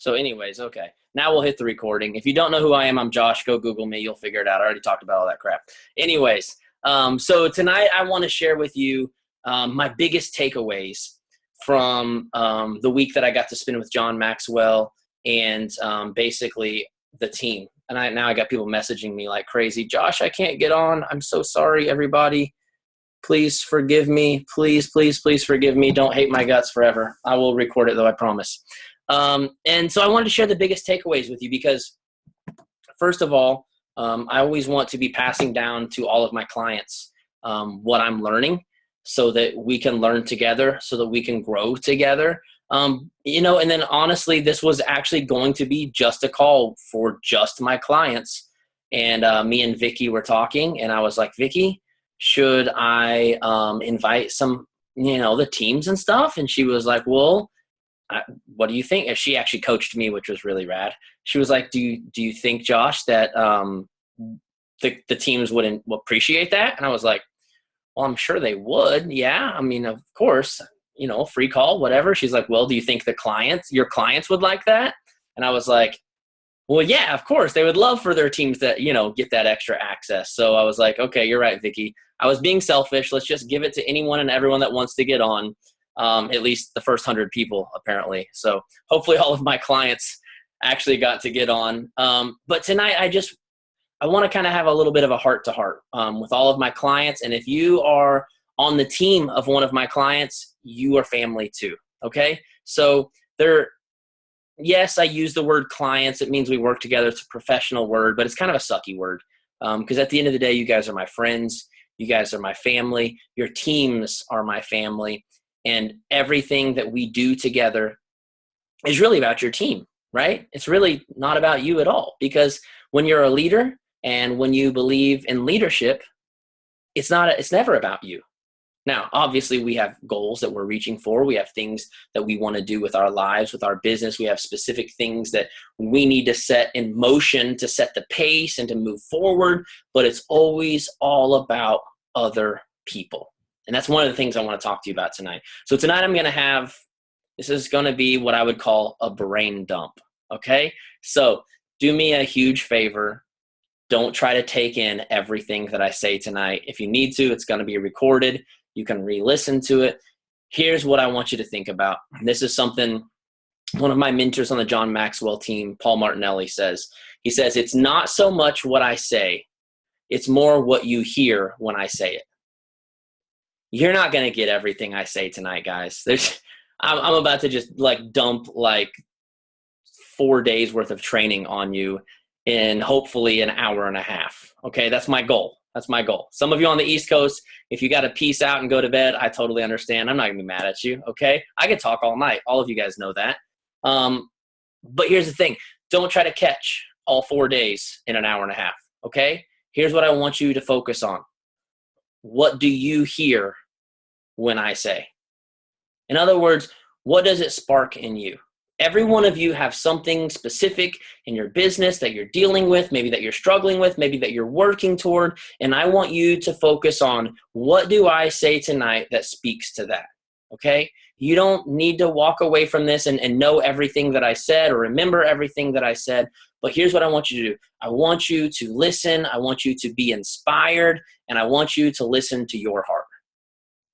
So anyways, okay. Now we'll hit the recording. If you don't know who I am, I'm Josh. Go Google me. You'll figure it out. I already talked about all that crap. Anyways, so tonight I want to share with you my biggest takeaways from the week that I got to spend with John Maxwell and basically the team. And now I got people messaging me like crazy. Josh, I can't get on. I'm so sorry, everybody. Please forgive me. Please, please, please forgive me. Don't hate my guts forever. I will record it though, I promise. And so I wanted to share the biggest takeaways with you because, first of all, I always want to be passing down to all of my clients what I'm learning so that we can learn together, so that we can grow together. And then honestly, this was actually going to be just a call for just my clients. And me and Vicky were talking, and I was like, Vicky, should I invite some, the teams and stuff? And she was like, well, what do you think? And she actually coached me, which was really rad. She was like, do you think, Josh, that the teams would appreciate that? And I was like, well, I'm sure they would. Yeah. I mean, of course, free call, whatever. She's like, well, do you think your clients would like that? And I was like, well, yeah, of course. They would love for their teams to, get that extra access. So I was like, okay, you're right, Vicky. I was being selfish. Let's just give it to anyone and everyone that wants to get on. At least the first 100 people, apparently. So hopefully all of my clients actually got to get on. But tonight, I want to kind of have a little bit of a heart-to-heart with all of my clients. And if you are on the team of one of my clients, you are family too, okay? So yes, I use the word clients. It means we work together. It's a professional word, but it's kind of a sucky word because at the end of the day, you guys are my friends. You guys are my family. Your teams are my family. And everything that we do together is really about your team, right? It's really not about you at all, because when you're a leader and when you believe in leadership, it's never about you. Now, obviously, we have goals that we're reaching for. We have things that we want to do with our lives, with our business. We have specific things that we need to set in motion to set the pace and to move forward. But it's always all about other people. And that's one of the things I want to talk to you about tonight. So tonight this is going to be what I would call a brain dump. Okay. So do me a huge favor. Don't try to take in everything that I say tonight. If you need to, it's going to be recorded. You can re-listen to it. Here's what I want you to think about. This is something one of my mentors on the John Maxwell team, Paul Martinelli, says. He says, it's not so much what I say. It's more what you hear when I say it. You're not going to get everything I say tonight, guys. I'm about to just dump 4 days worth of training on you in hopefully an hour and a half. Okay, that's my goal. Some of you on the East Coast, if you got to peace out and go to bed, I totally understand. I'm not going to be mad at you, okay? I can talk all night. All of you guys know that. But here's the thing. Don't try to catch all 4 days in an hour and a half, okay? Here's what I want you to focus on. What do you hear when I say? In other words, what does it spark in you? Every one of you have something specific in your business that you're dealing with, maybe that you're struggling with, maybe that you're working toward. And I want you to focus on, what do I say tonight that speaks to that? Okay? You don't need to walk away from this and know everything that I said or remember everything that I said. But here's what I want you to do. I want you to listen. I want you to be inspired. And I want you to listen to your heart.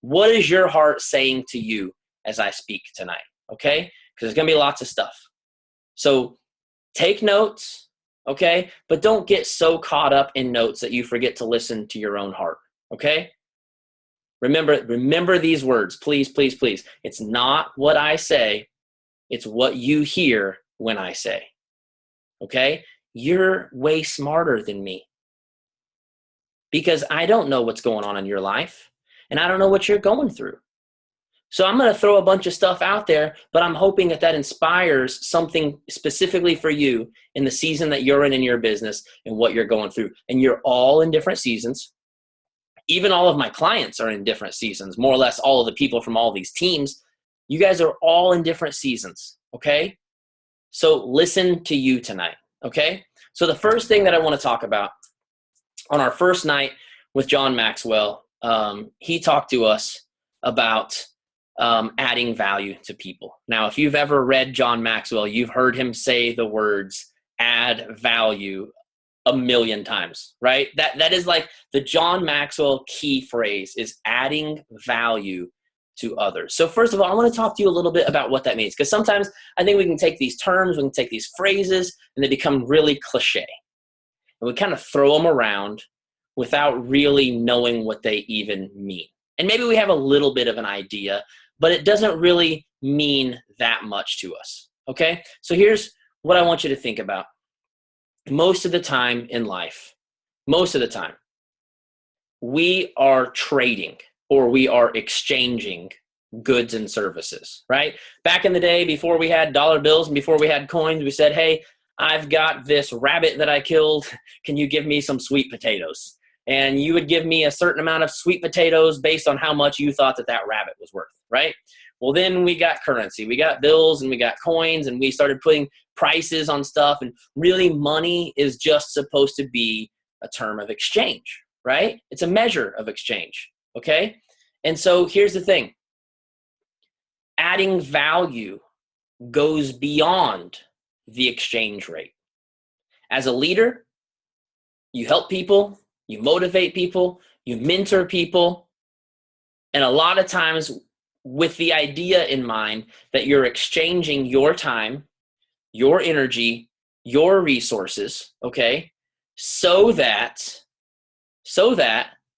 What is your heart saying to you as I speak tonight? Okay? Because there's going to be lots of stuff. So take notes, okay? But don't get so caught up in notes that you forget to listen to your own heart, okay? Remember these words, please, please, please. It's not what I say. It's what you hear when I say, okay? You're way smarter than me because I don't know what's going on in your life, and I don't know what you're going through. So I'm going to throw a bunch of stuff out there, but I'm hoping that inspires something specifically for you in the season that you're in your business and what you're going through. And you're all in different seasons. Even all of my clients are in different seasons, more or less all of the people from all these teams. You guys are all in different seasons, okay? So listen to you tonight, okay? So the first thing that I want to talk about, on our first night with John Maxwell, he talked to us about adding value to people. Now, if you've ever read John Maxwell, you've heard him say the words add value a million times, right? That is like the John Maxwell key phrase is adding value to others. So first of all, I want to talk to you a little bit about what that means, because sometimes I think we can take these terms, we can take these phrases, and they become really cliche. And we kind of throw them around without really knowing what they even mean. And maybe we have a little bit of an idea, but it doesn't really mean that much to us, okay? So here's what I want you to think about. Most of the time in life, most of the time, we are trading or we are exchanging goods and services, right? Back in the day, before we had dollar bills and before we had coins, we said, hey, I've got this rabbit that I killed. Can you give me some sweet potatoes? And you would give me a certain amount of sweet potatoes based on how much you thought that that rabbit was worth, right? Well, then we got currency. We got bills and we got coins and we started putting prices on stuff. And really, money is just supposed to be a term of exchange, right? It's a measure of exchange, okay? And so here's the thing. Adding value goes beyond the exchange rate. As a leader, you help people, you motivate people, you mentor people, and a lot of times with the idea in mind that you're exchanging your time, your energy, your resources, okay, so that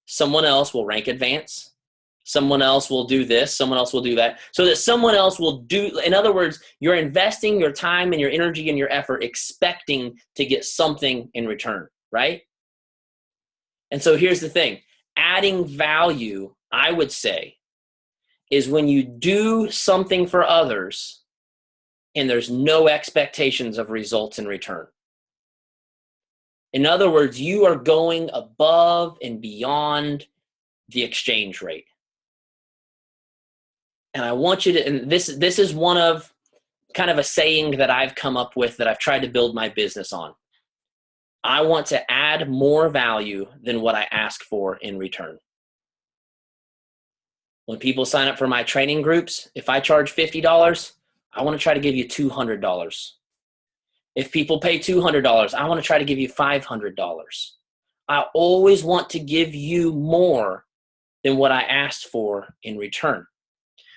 someone else will rank advance, someone else will do this, someone else will do that, so that someone else will do, in other words, you're investing your time and your energy and your effort expecting to get something in return, right? And so here's the thing, adding value, I would say, is when you do something for others and there's no expectations of results in return. In other words, you are going above and beyond the exchange rate. And I want you to, and this is one of kind of a saying that I've come up with that I've tried to build my business on. I want to add more value than what I ask for in return. When people sign up for my training groups, if I charge $50, I want to try to give you $200. If people pay $200, I want to try to give you $500. I always want to give you more than what I asked for in return.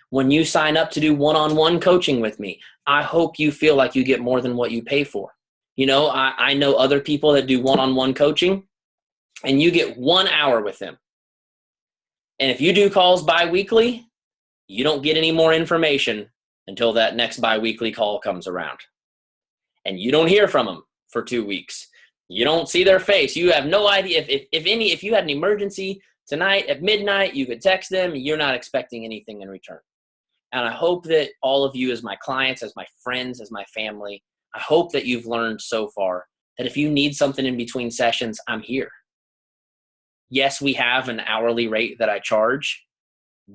When you sign up to do one-on-one coaching with me, I hope you feel like you get more than what you pay for. You know, I know other people that do one-on-one coaching, and you get 1 hour with them. And if you do calls bi-weekly, you don't get any more information until that next bi-weekly call comes around. And you don't hear from them for 2 weeks. You don't see their face. You have no idea. If you had an emergency tonight at midnight, you could text them. You're not expecting anything in return. And I hope that all of you as my clients, as my friends, as my family, I hope that you've learned so far that if you need something in between sessions, I'm here. Yes, we have an hourly rate that I charge,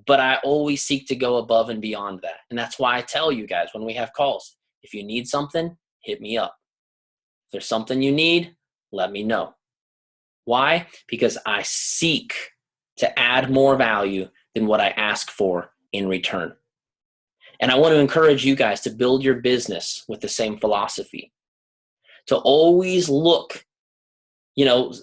but I always seek to go above and beyond that. And that's why I tell you guys when we have calls, if you need something, hit me up. If there's something you need, let me know. Why? Because I seek to add more value than what I ask for in return. And I want to encourage you guys to build your business with the same philosophy. To always look, you know,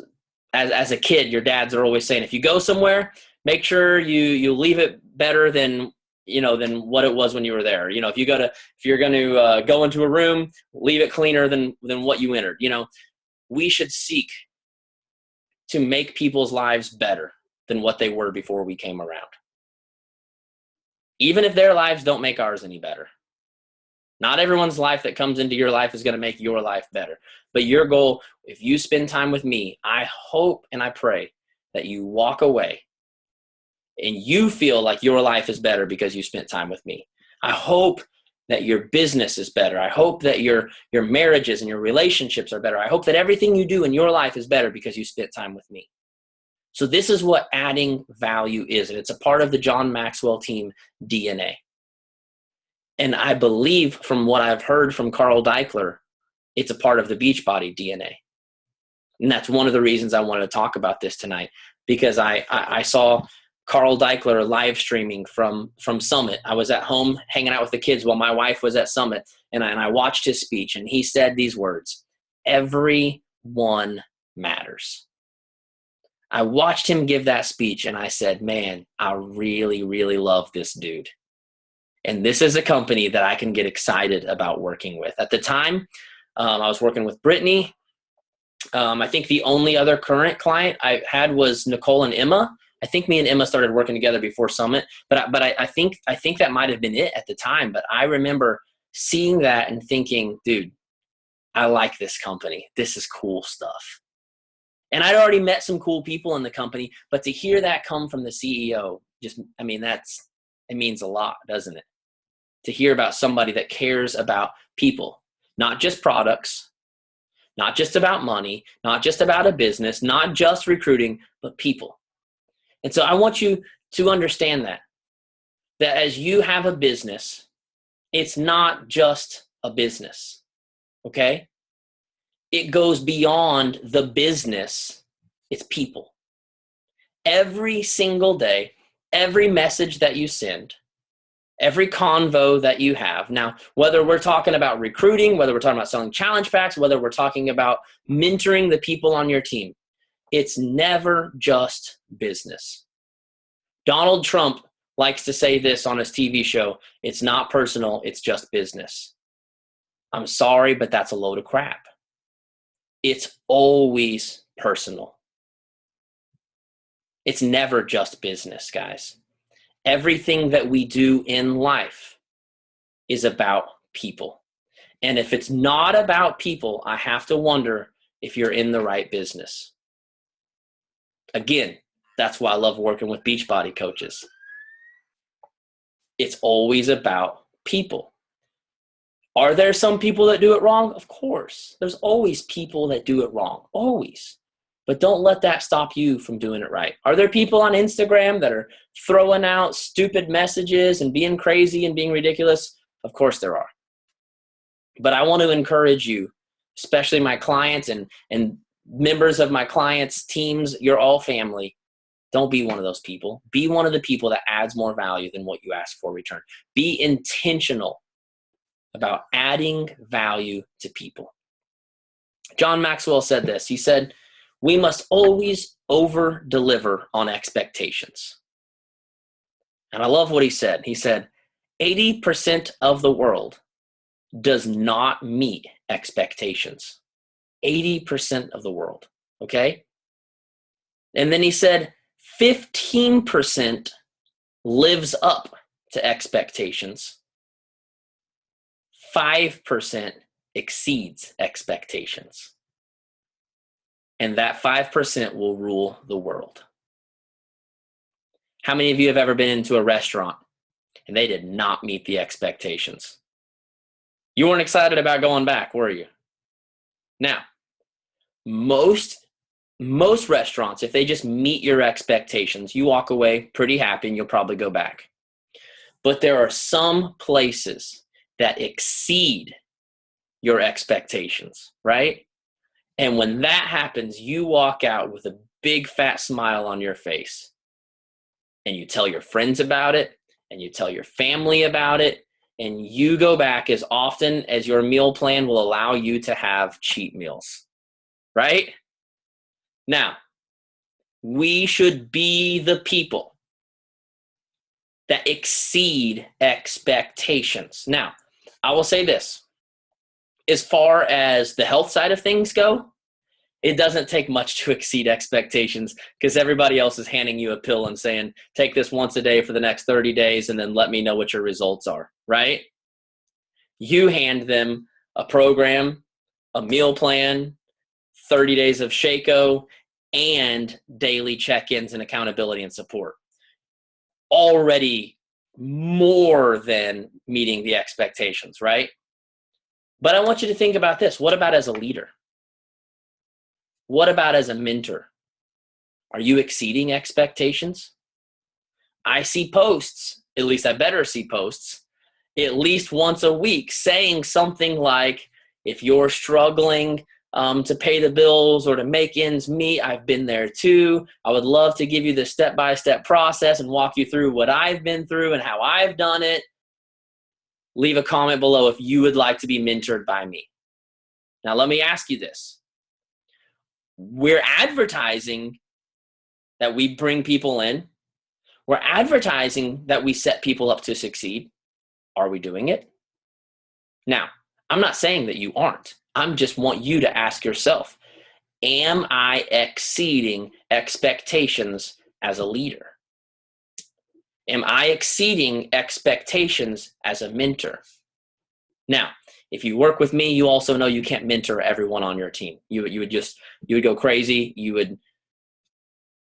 as a kid, your dads are always saying, if you go somewhere, make sure you leave it better than what it was when you were there. You know, if you're going to go into a room, leave it cleaner than what you entered. You know, we should seek to make people's lives better than what they were before we came around. Even if their lives don't make ours any better. Not everyone's life that comes into your life is going to make your life better. But your goal, if you spend time with me, I hope and I pray that you walk away and you feel like your life is better because you spent time with me. I hope that your business is better. I hope that your marriages and your relationships are better. I hope that everything you do in your life is better because you spent time with me. So this is what adding value is, and it's a part of the John Maxwell Team DNA. And I believe from what I've heard from Carl Deichler, it's a part of the Beachbody DNA. And that's one of the reasons I wanted to talk about this tonight, because I saw Carl Deichler live streaming from Summit. I was at home hanging out with the kids while my wife was at Summit, and I watched his speech, and he said these words: everyone matters. I watched him give that speech, and I said, man, I really, really love this dude. And this is a company that I can get excited about working with. At the time, I was working with Brittany. I think the only other current client I had was Nicole and Emma. I think me and Emma started working together before Summit, but I think that might have been it at the time. But I remember seeing that and thinking, dude, I like this company. This is cool stuff. And I'd already met some cool people in the company, but to hear that come from the CEO, it means a lot, doesn't it? To hear about somebody that cares about people, not just products, not just about money, not just about a business, not just recruiting, but people. And so I want you to understand that as you have a business, it's not just a business, okay? It goes beyond the business. It's people. Every single day, every message that you send, every convo that you have. Now, whether we're talking about recruiting, whether we're talking about selling challenge packs, whether we're talking about mentoring the people on your team, it's never just business. Donald Trump likes to say this on his TV show: it's not personal, it's just business. I'm sorry, but that's a load of crap. It's always personal. It's never just business, guys. Everything that we do in life is about people. And if it's not about people, I have to wonder if you're in the right business. Again, that's why I love working with Beachbody coaches. It's always about people. Are there some people that do it wrong? Of course. There's always people that do it wrong. Always. But don't let that stop you from doing it right. Are there people on Instagram that are throwing out stupid messages and being crazy and being ridiculous? Of course there are. But I want to encourage you, especially my clients and members of my clients' teams, you're all family. Don't be one of those people. Be one of the people that adds more value than what you ask for in return. Be intentional about adding value to people. John Maxwell said this. He said, we must always over-deliver on expectations. And I love what he said. He said, 80% of the world does not meet expectations. 80% of the world, okay? And then he said, 15% lives up to expectations. 5% exceeds expectations. And that 5% will rule the world. How many of you have ever been into a restaurant and they did not meet the expectations? You weren't excited about going back, were you? Now, most restaurants, if they just meet your expectations, you walk away pretty happy and you'll probably go back. But there are some places that exceed your expectations, right? And when that happens, you walk out with a big fat smile on your face. And you tell your friends about it, and you tell your family about it, and you go back as often as your meal plan will allow you to have cheat meals, right? Now, we should be the people that exceed expectations. Now, I will say this. As far as the health side of things go, it doesn't take much to exceed expectations because everybody else is handing you a pill and saying, take this once a day for the next 30 days and then let me know what your results are, right? You hand them a program, a meal plan, 30 days of Shaco, and daily check-ins and accountability and support. Already more than meeting the expectations, right? But I want you to think about this. What about as a leader? What about as a mentor? Are you exceeding expectations? I see posts, at least I better see posts, at least once a week saying something like, if you're struggling to pay the bills or to make ends meet. I've been there too. I would love to give you the step-by-step process and walk you through what I've been through and how I've done it. Leave a comment below if you would like to be mentored by me. Now, let me ask you this. We're advertising that we bring people in. We're advertising that we set people up to succeed. Are we doing it? Now, I'm not saying that you aren't. I just want you to ask yourself, am I exceeding expectations as a leader? Am I exceeding expectations as a mentor? Now, if you work with me, you also know you can't mentor everyone on your team. You would go crazy. It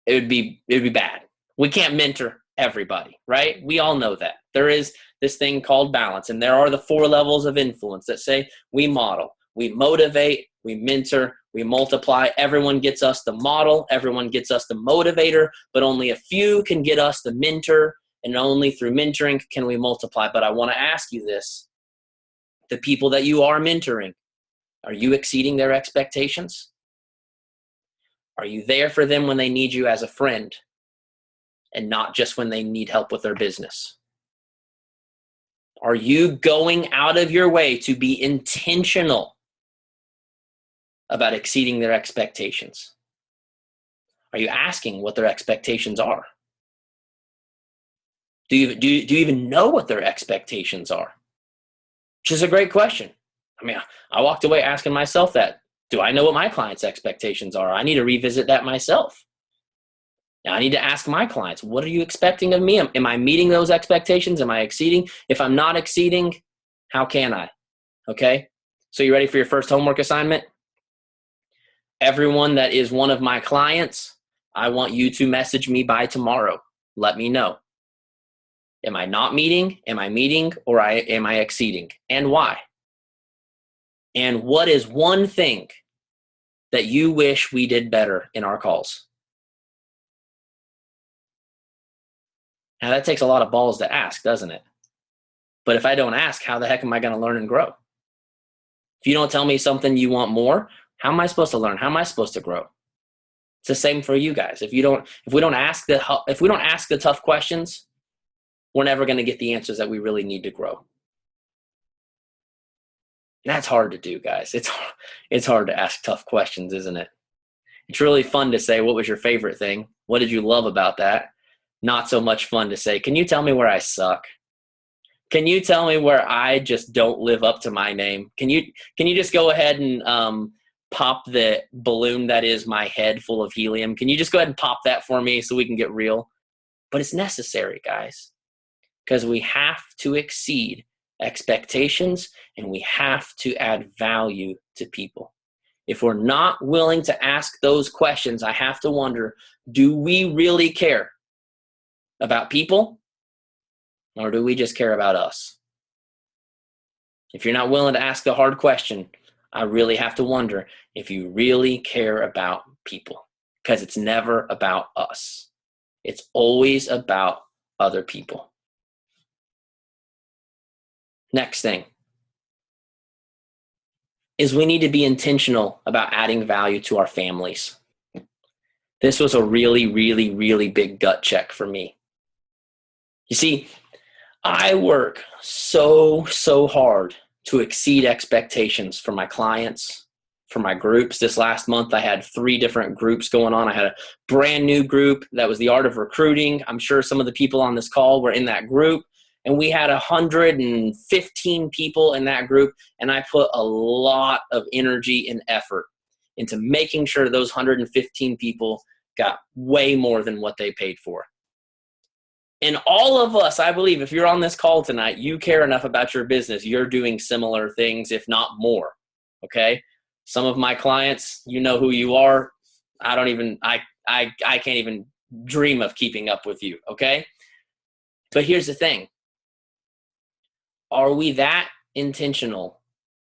would be bad. We can't mentor everybody, right? We all know that. There is this thing called balance, and there are the 4 levels of influence that say we model, we motivate, we mentor, we multiply. Everyone gets us the model, everyone gets us the motivator, but only a few can get us the mentor, and only through mentoring can we multiply. But I want to ask you this. The people that you are mentoring, are you exceeding their expectations? Are you there for them when they need you as a friend and not just when they need help with their business? Are you going out of your way to be intentional about exceeding their expectations? Are you asking what their expectations are? Do you even know what their expectations are? Which is a great question. I mean, I walked away asking myself that. Do I know what my clients' expectations are? I need to revisit that myself. Now, I need to ask my clients, what are you expecting of me? Am I meeting those expectations? Am I exceeding? If I'm not exceeding, how can I? Okay? So you ready for your first homework assignment? Everyone that is one of my clients, I want you to message me by tomorrow. Let me know. Am I not meeting? Am I meeting? Or am I exceeding? And why? And what is one thing that you wish we did better in our calls? Now, that takes a lot of balls to ask, doesn't it? But if I don't ask, how the heck am I going to learn and grow? If you don't tell me something you want more, how am I supposed to learn? How am I supposed to grow? It's the same for you guys. If we don't ask the tough questions, we're never going to get the answers that we really need to grow. And that's hard to do, guys. It's hard to ask tough questions, isn't it? It's really fun to say, what was your favorite thing? What did you love about that? Not so much fun to say, can you tell me where I suck? Can you tell me where I just don't live up to my name? Can you just go ahead and pop the balloon that is my head full of helium? Can you just go ahead and pop that for me so we can get real? But it's necessary, guys, because we have to exceed expectations and we have to add value to people. If we're not willing to ask those questions, I have to wonder, do we really care about people, or do we just care about us? If you're not willing to ask the hard question, I really have to wonder if you really care about people, because it's never about us. It's always about other people. Next thing is we need to be intentional about adding value to our families. This was a really, really, really big gut check for me. You see, I work so hard to exceed expectations for my clients, for my groups. This last month, I had 3 different groups going on. I had a brand new group that was the art of recruiting. I'm sure some of the people on this call were in that group. And we had 115 people in that group. And I put a lot of energy and effort into making sure those 115 people got way more than what they paid for. And all of us, I believe, if you're on this call tonight, you care enough about your business. You're doing similar things, if not more. Okay? Some of my clients, you know who you are. I can't even dream of keeping up with you. Okay? But here's the thing. Are we that intentional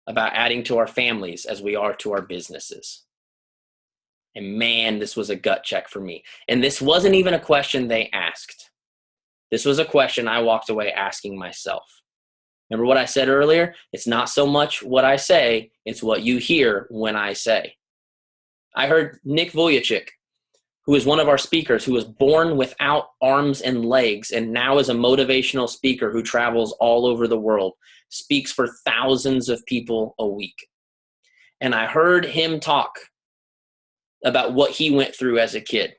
about adding to our families as we are to our businesses? And man, this was a gut check for me. And this wasn't even a question they asked. This was a question I walked away asking myself. Remember what I said earlier? It's not so much what I say, it's what you hear when I say. I heard Nick Vujicic, who is one of our speakers, who was born without arms and legs and now is a motivational speaker who travels all over the world, speaks for thousands of people a week. And I heard him talk about what he went through as a kid,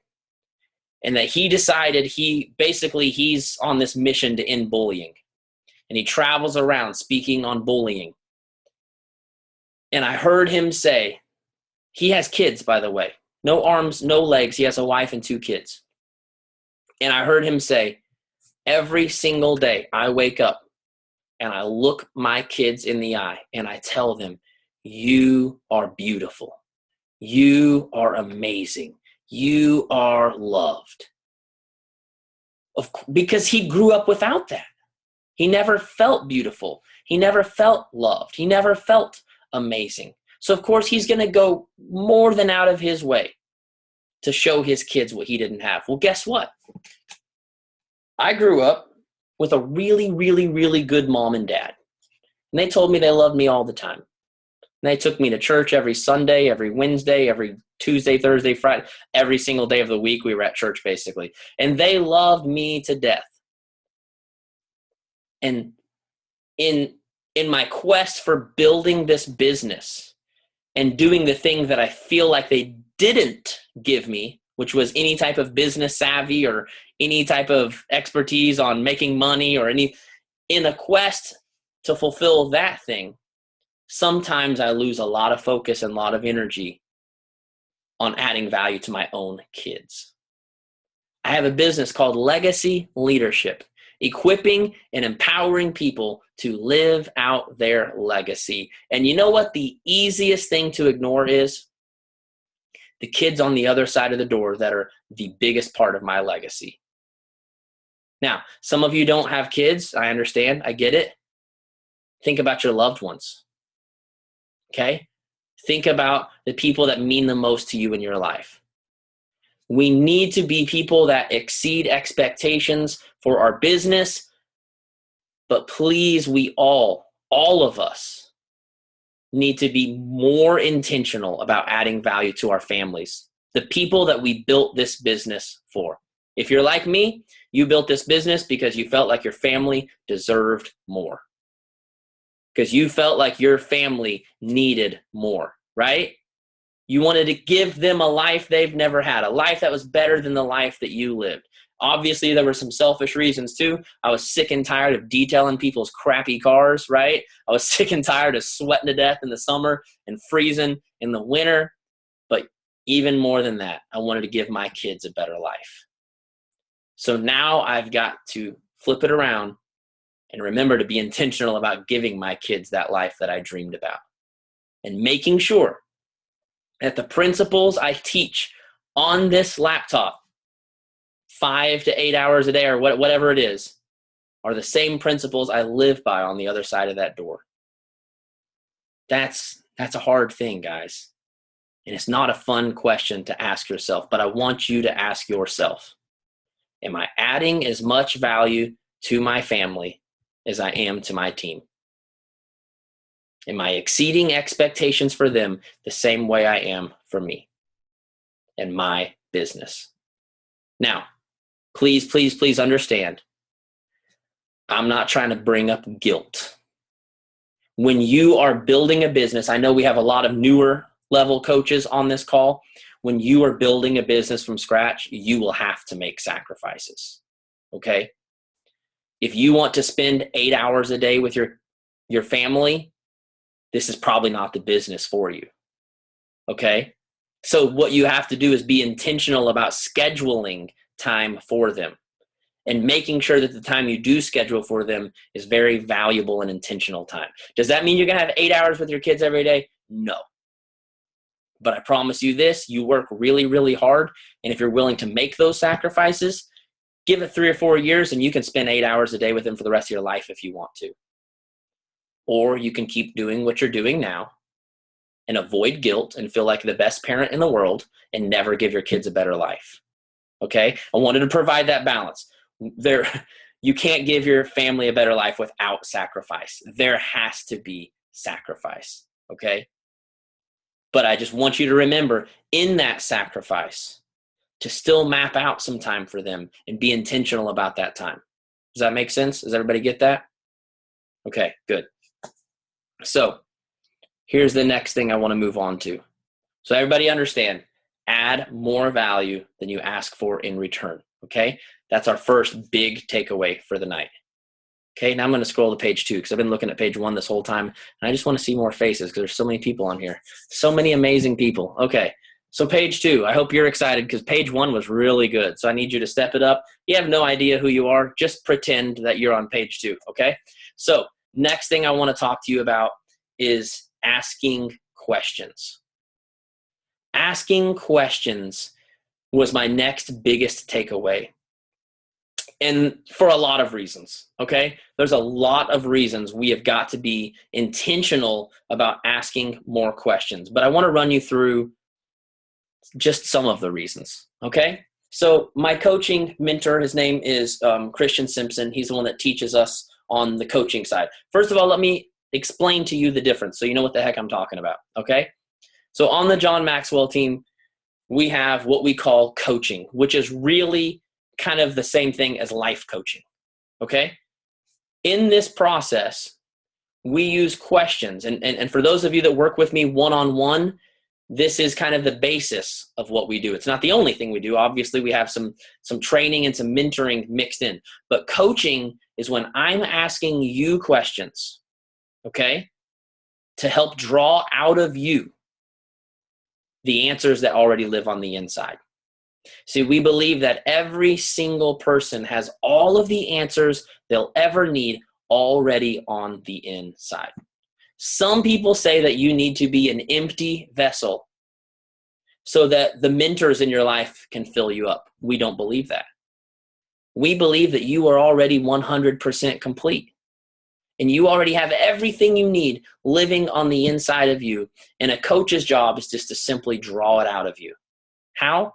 and that he decided he's on this mission to end bullying. And he travels around speaking on bullying. And I heard him say, he has kids, by the way, no arms, no legs. He has a wife and 2 kids. And I heard him say, every single day I wake up and I look my kids in the eye and I tell them, you are beautiful. You are amazing. You are loved. Because he grew up without that. He never felt beautiful. He never felt loved. He never felt amazing. So of course he's going to go more than out of his way to show his kids what he didn't have. Well, guess what? I grew up with a really, really, really good mom and dad. And they told me they loved me all the time. And they took me to church every Sunday, every Wednesday, every Tuesday, Thursday, Friday, every single day of the week we were at church basically. And they loved me to death. And in my quest for building this business and doing the thing that I feel like they didn't give me, which was any type of business savvy or any type of expertise on making money or in a quest to fulfill that thing, sometimes I lose a lot of focus and a lot of energy on adding value to my own kids. I have a business called Legacy Leadership, equipping and empowering people to live out their legacy. And you know what the easiest thing to ignore is? The kids on the other side of the door that are the biggest part of my legacy. Now, some of you don't have kids. I understand. I get it. Think about your loved ones. Okay? Think about the people that mean the most to you in your life. We need to be people that exceed expectations for our business, but please, we all of us need to be more intentional about adding value to our families, the people that we built this business for. If you're like me, you built this business because you felt like your family deserved more, because you felt like your family needed more, right? You wanted to give them a life they've never had, a life that was better than the life that you lived. Obviously, there were some selfish reasons too. I was sick and tired of detailing people's crappy cars, right? I was sick and tired of sweating to death in the summer and freezing in the winter. But even more than that, I wanted to give my kids a better life. So now I've got to flip it around and remember to be intentional about giving my kids that life that I dreamed about, and making sure that the principles I teach on this laptop 5 to 8 hours a day or whatever it is are the same principles I live by on the other side of that door. That's a hard thing, guys. And it's not a fun question to ask yourself, but I want you to ask yourself, am I adding as much value to my family as I am to my team? Am I exceeding expectations for them the same way I am for me and my business? Now, please, please, please understand, I'm not trying to bring up guilt. When you are building a business, I know we have a lot of newer level coaches on this call. When you are building a business from scratch, you will have to make sacrifices, okay? If you want to spend 8 hours a day with your family, this is probably not the business for you, okay? So what you have to do is be intentional about scheduling time for them and making sure that the time you do schedule for them is very valuable and intentional time. Does that mean you're going to have 8 hours with your kids every day? No. But I promise you this, you work really, really hard, and if you're willing to make those sacrifices, give it 3 or 4 years and you can spend 8 hours a day with them for the rest of your life if you want to. Or you can keep doing what you're doing now and avoid guilt and feel like the best parent in the world and never give your kids a better life. Okay? I wanted to provide that balance. You can't give your family a better life without sacrifice. There has to be sacrifice, okay? But I just want you to remember, in that sacrifice, to still map out some time for them and be intentional about that time. Does that make sense? Does everybody get that? Okay, good. So here's the next thing I want to move on to. So everybody understand, add more value than you ask for in return, okay? That's our first big takeaway for the night. Okay, now I'm going to scroll to page 2 because I've been looking at page 1 this whole time, and I just want to see more faces because there's so many people on here. So many amazing people. Okay, so page 2, I hope you're excited because page 1 was really good. So I need you to step it up. You have no idea who you are. Just pretend that you're on page 2, okay? So next thing I want to talk to you about is asking questions. Asking questions was my next biggest takeaway. And for a lot of reasons, okay? There's a lot of reasons we have got to be intentional about asking more questions. But I want to run you through just some of the reasons, okay? So my coaching mentor, his name is Christian Simpson. He's the one that teaches us on the coaching side. First of all, let me explain to you the difference so you know what the heck I'm talking about, okay? So on the John Maxwell team, we have what we call coaching, which is really kind of the same thing as life coaching, okay? In this process, we use questions. And for those of you that work with me one-on-one, this is kind of the basis of what we do. It's not the only thing we do. Obviously, we have some training and some mentoring mixed in. But coaching is when I'm asking you questions, okay, to help draw out of you the answers that already live on the inside. See, we believe that every single person has all of the answers they'll ever need already on the inside. Some people say that you need to be an empty vessel so that the mentors in your life can fill you up. We don't believe that. We believe that you are already 100% complete. And you already have everything you need living on the inside of you. And a coach's job is just to simply draw it out of you. How?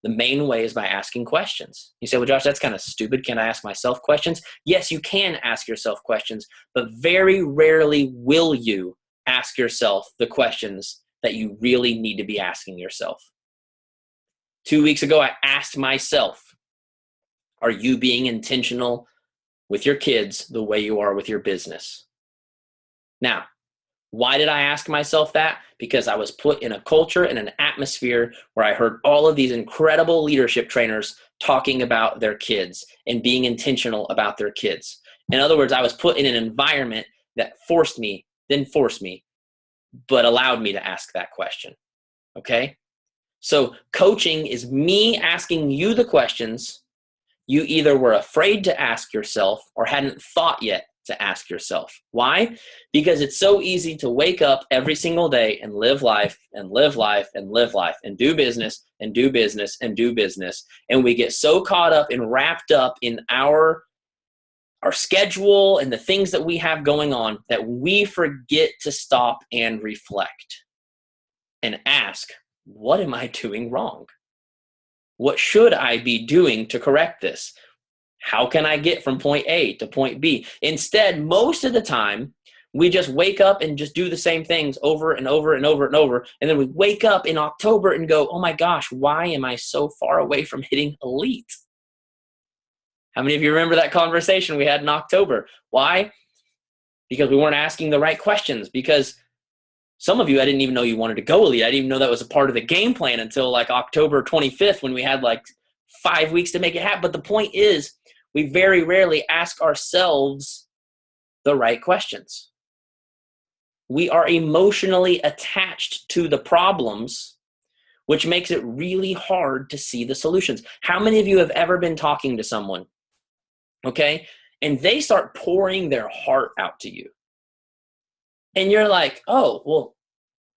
The main way is by asking questions. You say, well, Josh, that's kind of stupid. Can I ask myself questions? Yes, you can ask yourself questions, but very rarely will you ask yourself the questions that you really need to be asking yourself. 2 weeks ago, I asked myself, are you being intentional with your kids the way you are with your business? Now, why did I ask myself that? Because I was put in a culture and an atmosphere where I heard all of these incredible leadership trainers talking about their kids and being intentional about their kids. In other words, I was put in an environment that didn't force me, but allowed me to ask that question, okay? So coaching is me asking you the questions you either were afraid to ask yourself or hadn't thought yet to ask yourself. Why? Because it's so easy to wake up every single day and live life and live life and live life and do business and do business and do business. And we get so caught up and wrapped up in our schedule and the things that we have going on that we forget to stop and reflect and ask, what am I doing wrong? What should I be doing to correct this? How can I get from point A to point B? Instead, most of the time, we just wake up and just do the same things over and over and over and over. And then we wake up in October and go, oh my gosh, why am I so far away from hitting elite? How many of you remember that conversation we had in October? Why? Because we weren't asking the right questions. Because some of you, I didn't even know you wanted to go elite. I didn't even know that was a part of the game plan until like October 25th when we had like 5 weeks to make it happen. But the point is, we very rarely ask ourselves the right questions. We are emotionally attached to the problems, which makes it really hard to see the solutions. How many of you have ever been talking to someone, okay, and they start pouring their heart out to you? And you're like, oh, well,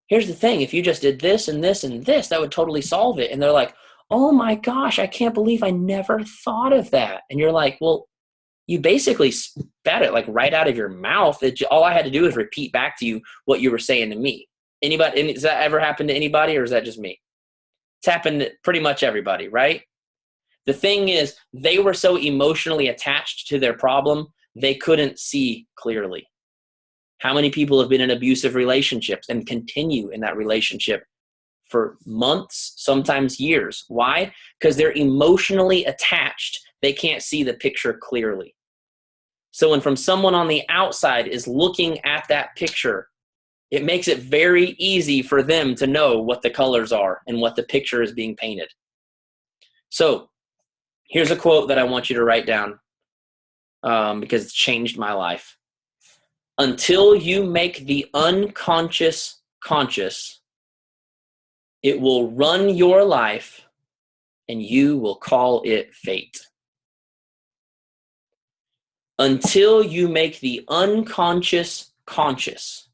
here's the thing. If you just did this and this and this, that would totally solve it. And they're like, oh my gosh, I can't believe I never thought of that. And you're like, well, you basically spat it like right out of your mouth. All I had to do is repeat back to you what you were saying to me. Anybody, does that ever happen to anybody, or is that just me? It's happened to pretty much everybody, right? The thing is, they were so emotionally attached to their problem, they couldn't see clearly. How many people have been in abusive relationships and continue in that relationship for months, sometimes years? Why? Because they're emotionally attached. They can't see the picture clearly. So when from someone on the outside is looking at that picture, it makes it very easy for them to know what the colors are and what the picture is being painted. So here's a quote that I want you to write down because it's changed my life. Until you make the unconscious conscious, it will run your life and you will call it fate. Until you make the unconscious conscious,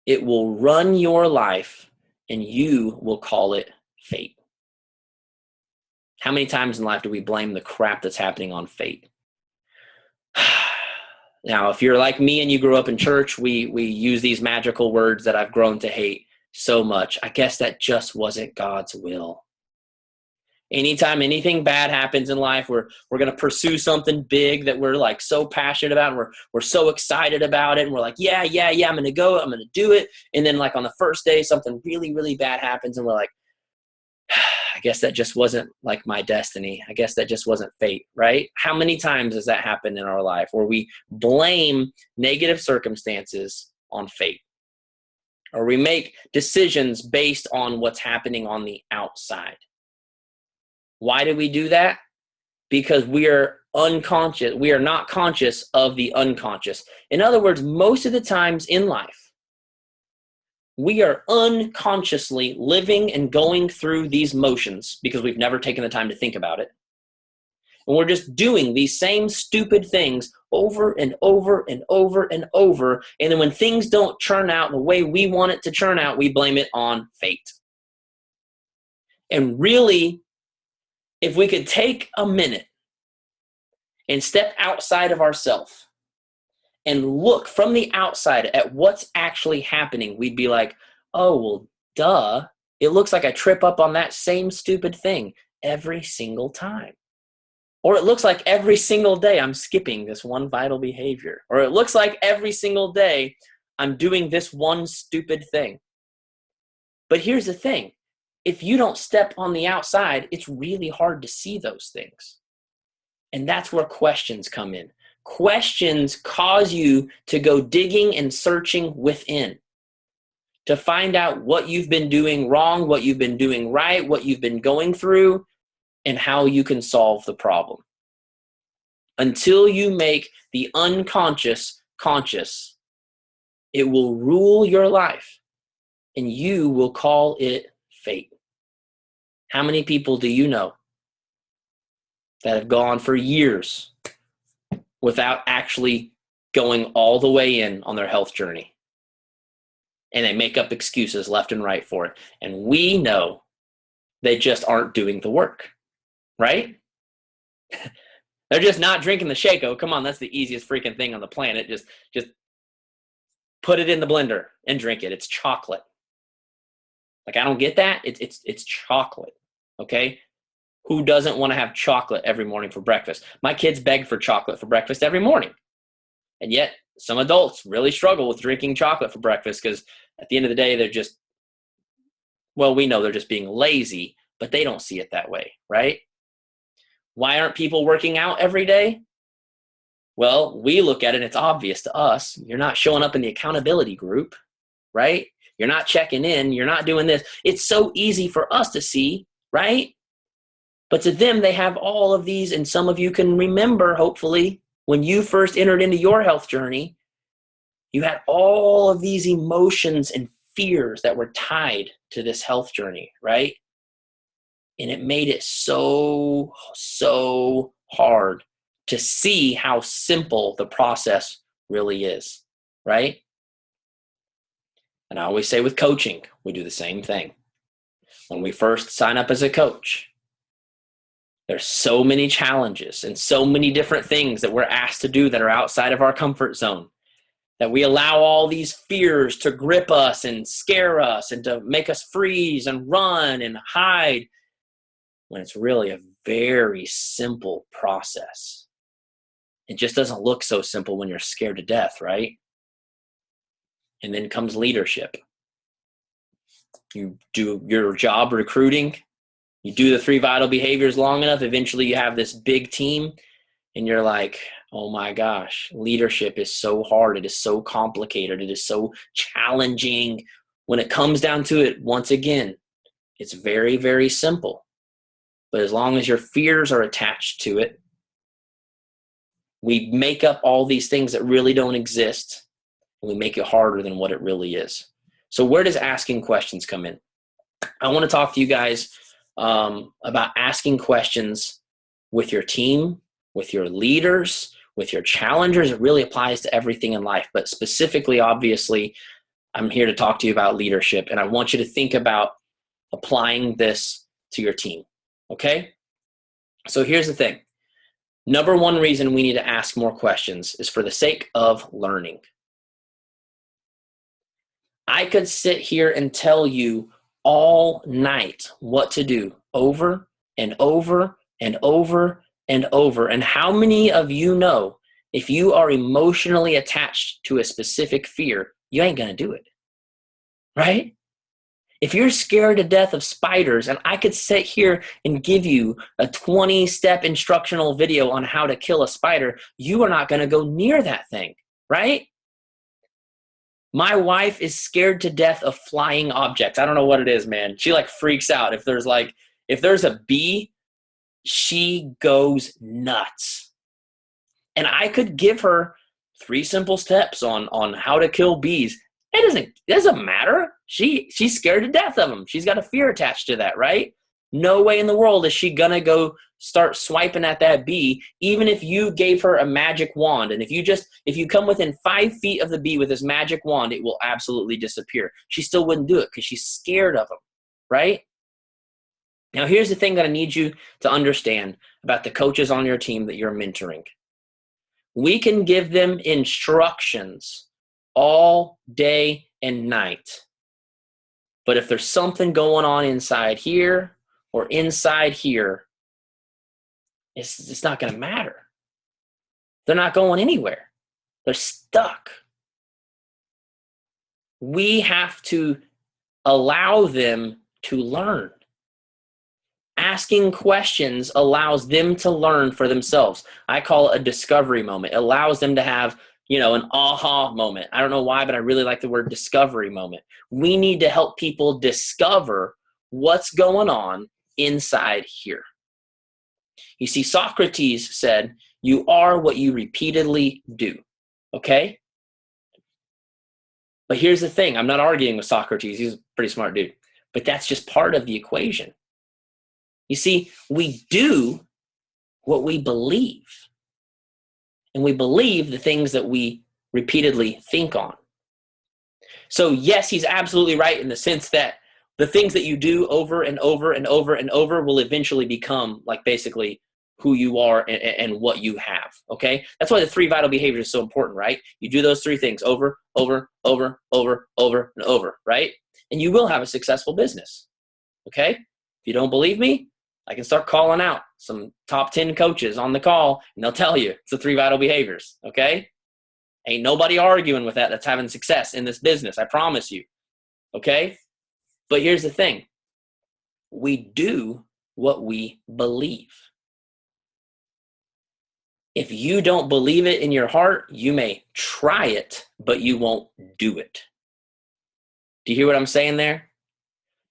it will run your life and you will call it fate. How many times in life do we blame the crap that's happening on fate? Now, if you're like me and you grew up in church, we use these magical words that I've grown to hate so much. I guess that just wasn't God's will. Anytime anything bad happens in life, we're going to pursue something big that we're like so passionate about, and we're so excited about it, and we're like, yeah, I'm going to go, I'm going to do it. And then like on the first day, something really, really bad happens, and we're like, I guess that just wasn't like my destiny. I guess that just wasn't fate, right? How many times has that happened in our life where we blame negative circumstances on fate? Or we make decisions based on what's happening on the outside. Why do we do that? Because we are unconscious. We are not conscious of the unconscious. In other words, most of the times in life, we are unconsciously living and going through these motions because we've never taken the time to think about it. And we're just doing these same stupid things over and over and over and over. And then when things don't turn out the way we want it to turn out, we blame it on fate. And really, if we could take a minute and step outside of ourselves and look from the outside at what's actually happening, we'd be like, oh, well, duh. It looks like I trip up on that same stupid thing every single time. Or it looks like every single day I'm skipping this one vital behavior. Or it looks like every single day I'm doing this one stupid thing. But here's the thing. If you don't step on the outside, it's really hard to see those things. And that's where questions come in. Questions cause you to go digging and searching within to find out what you've been doing wrong, what you've been doing right, what you've been going through, and how you can solve the problem. Until you make the unconscious conscious, it will rule your life and you will call it fate. How many people do you know that have gone for years without actually going all the way in on their health journey? And they make up excuses left and right for it. And we know they just aren't doing the work, right? They're just not drinking the Shaco. Come on, that's the easiest freaking thing on the planet. Just put it in the blender and drink it. It's chocolate. Like, I don't get that. It's chocolate, okay? Who doesn't want to have chocolate every morning for breakfast? My kids beg for chocolate for breakfast every morning. And yet, some adults really struggle with drinking chocolate for breakfast because at the end of the day, they're just, well, we know they're just being lazy, but they don't see it that way, right? Why aren't people working out every day? Well, we look at it and it's obvious to us. You're not showing up in the accountability group, right? You're not checking in. You're not doing this. It's so easy for us to see, right? But to them, they have all of these, and some of you can remember, hopefully, when you first entered into your health journey, you had all of these emotions and fears that were tied to this health journey, right? And it made it so hard to see how simple the process really is, right? And I always say with coaching, we do the same thing. When we first sign up as a coach, there's so many challenges and so many different things that we're asked to do that are outside of our comfort zone, that we allow all these fears to grip us and scare us and to make us freeze and run and hide, when it's really a very simple process. It just doesn't look so simple when you're scared to death, right? And then comes leadership. You do your job recruiting. You do the 3 vital behaviors long enough. Eventually you have this big team and you're like, oh my gosh, leadership is so hard. It is so complicated. It is so challenging. When it comes down to it, once again, it's very, very simple. But as long as your fears are attached to it, we make up all these things that really don't exist, and we make it harder than what it really is. So where does asking questions come in? I want to talk to you guys about asking questions with your team, with your leaders, with your challengers. It really applies to everything in life, but specifically, obviously, I'm here to talk to you about leadership, and I want you to think about applying this to your team, okay? So here's the thing. Number one reason we need to ask more questions is for the sake of learning. I could sit here and tell you all night what to do over and over and over and over. And how many of you know if you are emotionally attached to a specific fear, you ain't going to do it, right? If you're scared to death of spiders, and I could sit here and give you a 20-step instructional video on how to kill a spider, you are not going to go near that thing, right? My wife is scared to death of flying objects. I don't know what it is, man. She like freaks out. If there's a bee, she goes nuts. And I could give her 3 simple steps on how to kill bees. It doesn't matter. She's scared to death of them. She's got a fear attached to that, right? No way in the world is she gonna go start swiping at that bee, even if you gave her a magic wand. And if you come within 5 feet of the bee with this magic wand, it will absolutely disappear. She still wouldn't do it because she's scared of them, right? Now, here's the thing that I need you to understand about the coaches on your team that you're mentoring. We can give them instructions all day and night. But if there's something going on inside here or inside here, it's not going to matter. They're not going anywhere. They're stuck. We have to allow them to learn. Asking questions allows them to learn for themselves. I call it a discovery moment. It allows them to have, an aha moment. I don't know why, but I really like the word discovery moment. We need to help people discover what's going on inside here. You see, Socrates said, you are what you repeatedly do, okay? But here's the thing. I'm not arguing with Socrates. He's a pretty smart dude. But that's just part of the equation. You see, we do what we believe. And we believe the things that we repeatedly think on. So yes, he's absolutely right in the sense that the things that you do over and over and over and over will eventually become like basically who you are and what you have, okay? That's why the 3 vital behaviors is so important, right? You do those 3 things over, and over, right? And you will have a successful business, okay? If you don't believe me, I can start calling out some top 10 coaches on the call, and they'll tell you it's the 3 vital behaviors, okay? Ain't nobody arguing with that that's having success in this business, I promise you, okay? But here's the thing. We do what we believe. If you don't believe it in your heart, you may try it, but you won't do it. Do you hear what I'm saying there?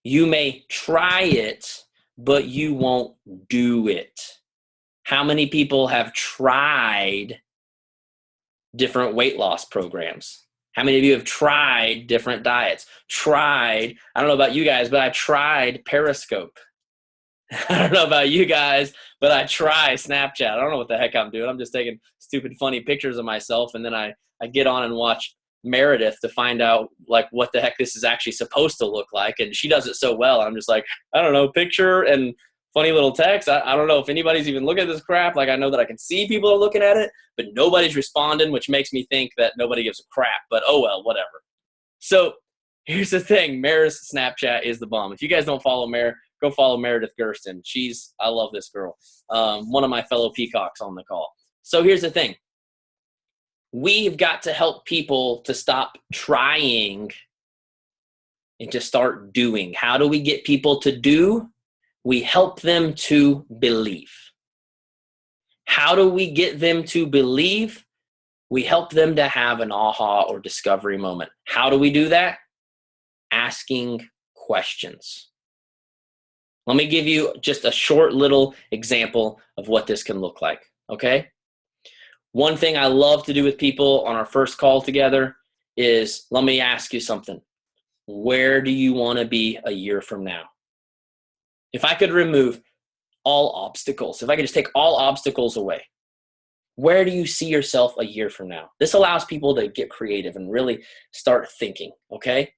You may try it, but you won't do it. How many people have tried different weight loss programs? How many of you have tried different diets? I don't know about you guys, but I tried Periscope. I don't know about you guys, but I try Snapchat. I don't know what the heck I'm doing. I'm just taking stupid, funny pictures of myself, and then I get on and watch Meredith to find out like what the heck this is actually supposed to look like, and she does it so well. I'm just like, I don't know, picture and funny little text. I don't know if anybody's even looking at this crap. Like, I know that I can see people are looking at it, but nobody's responding, which makes me think that nobody gives a crap. But oh well, whatever. So here's the thing. Mare's Snapchat is the bomb. If you guys don't follow Mare, Go follow Meredith Gersten. I love this girl. One of my fellow peacocks on the call. So here's the thing. We've got to help people to stop trying and to start doing. How do we get people to do? We help them to believe. How do we get them to believe? We help them to have an aha or discovery moment. How do we do that? Asking questions. Let me give you just a short little example of what this can look like, okay? One thing I love to do with people on our first call together is, let me ask you something. Where do you want to be a year from now? If I could remove all obstacles, if I could just take all obstacles away, where do you see yourself a year from now? This allows people to get creative and really start thinking, okay?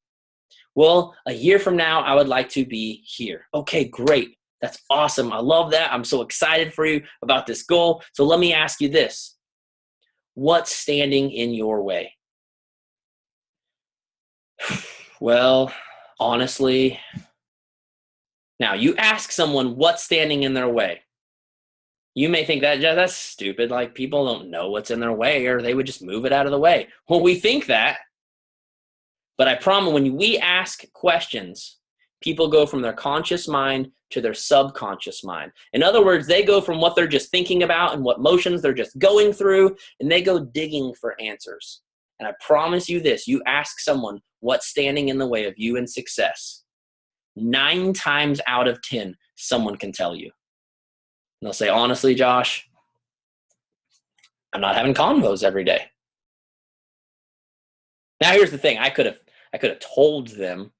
Well, a year from now, I would like to be here. Okay, great. That's awesome. I love that. I'm so excited for you about this goal. So let me ask you this. What's standing in your way? Well, honestly, now you ask someone what's standing in their way. You may think that's stupid. Like, people don't know what's in their way, or they would just move it out of the way. Well, we think that. But I promise, when we ask questions, people go from their conscious mind to their subconscious mind. In other words, they go from what they're just thinking about and what motions they're just going through, and they go digging for answers. And I promise you this, you ask someone what's standing in the way of you and success, 9 times out of 10, someone can tell you. And they'll say, honestly, Josh, I'm not having convos every day. Now, here's the thing. I could have told them,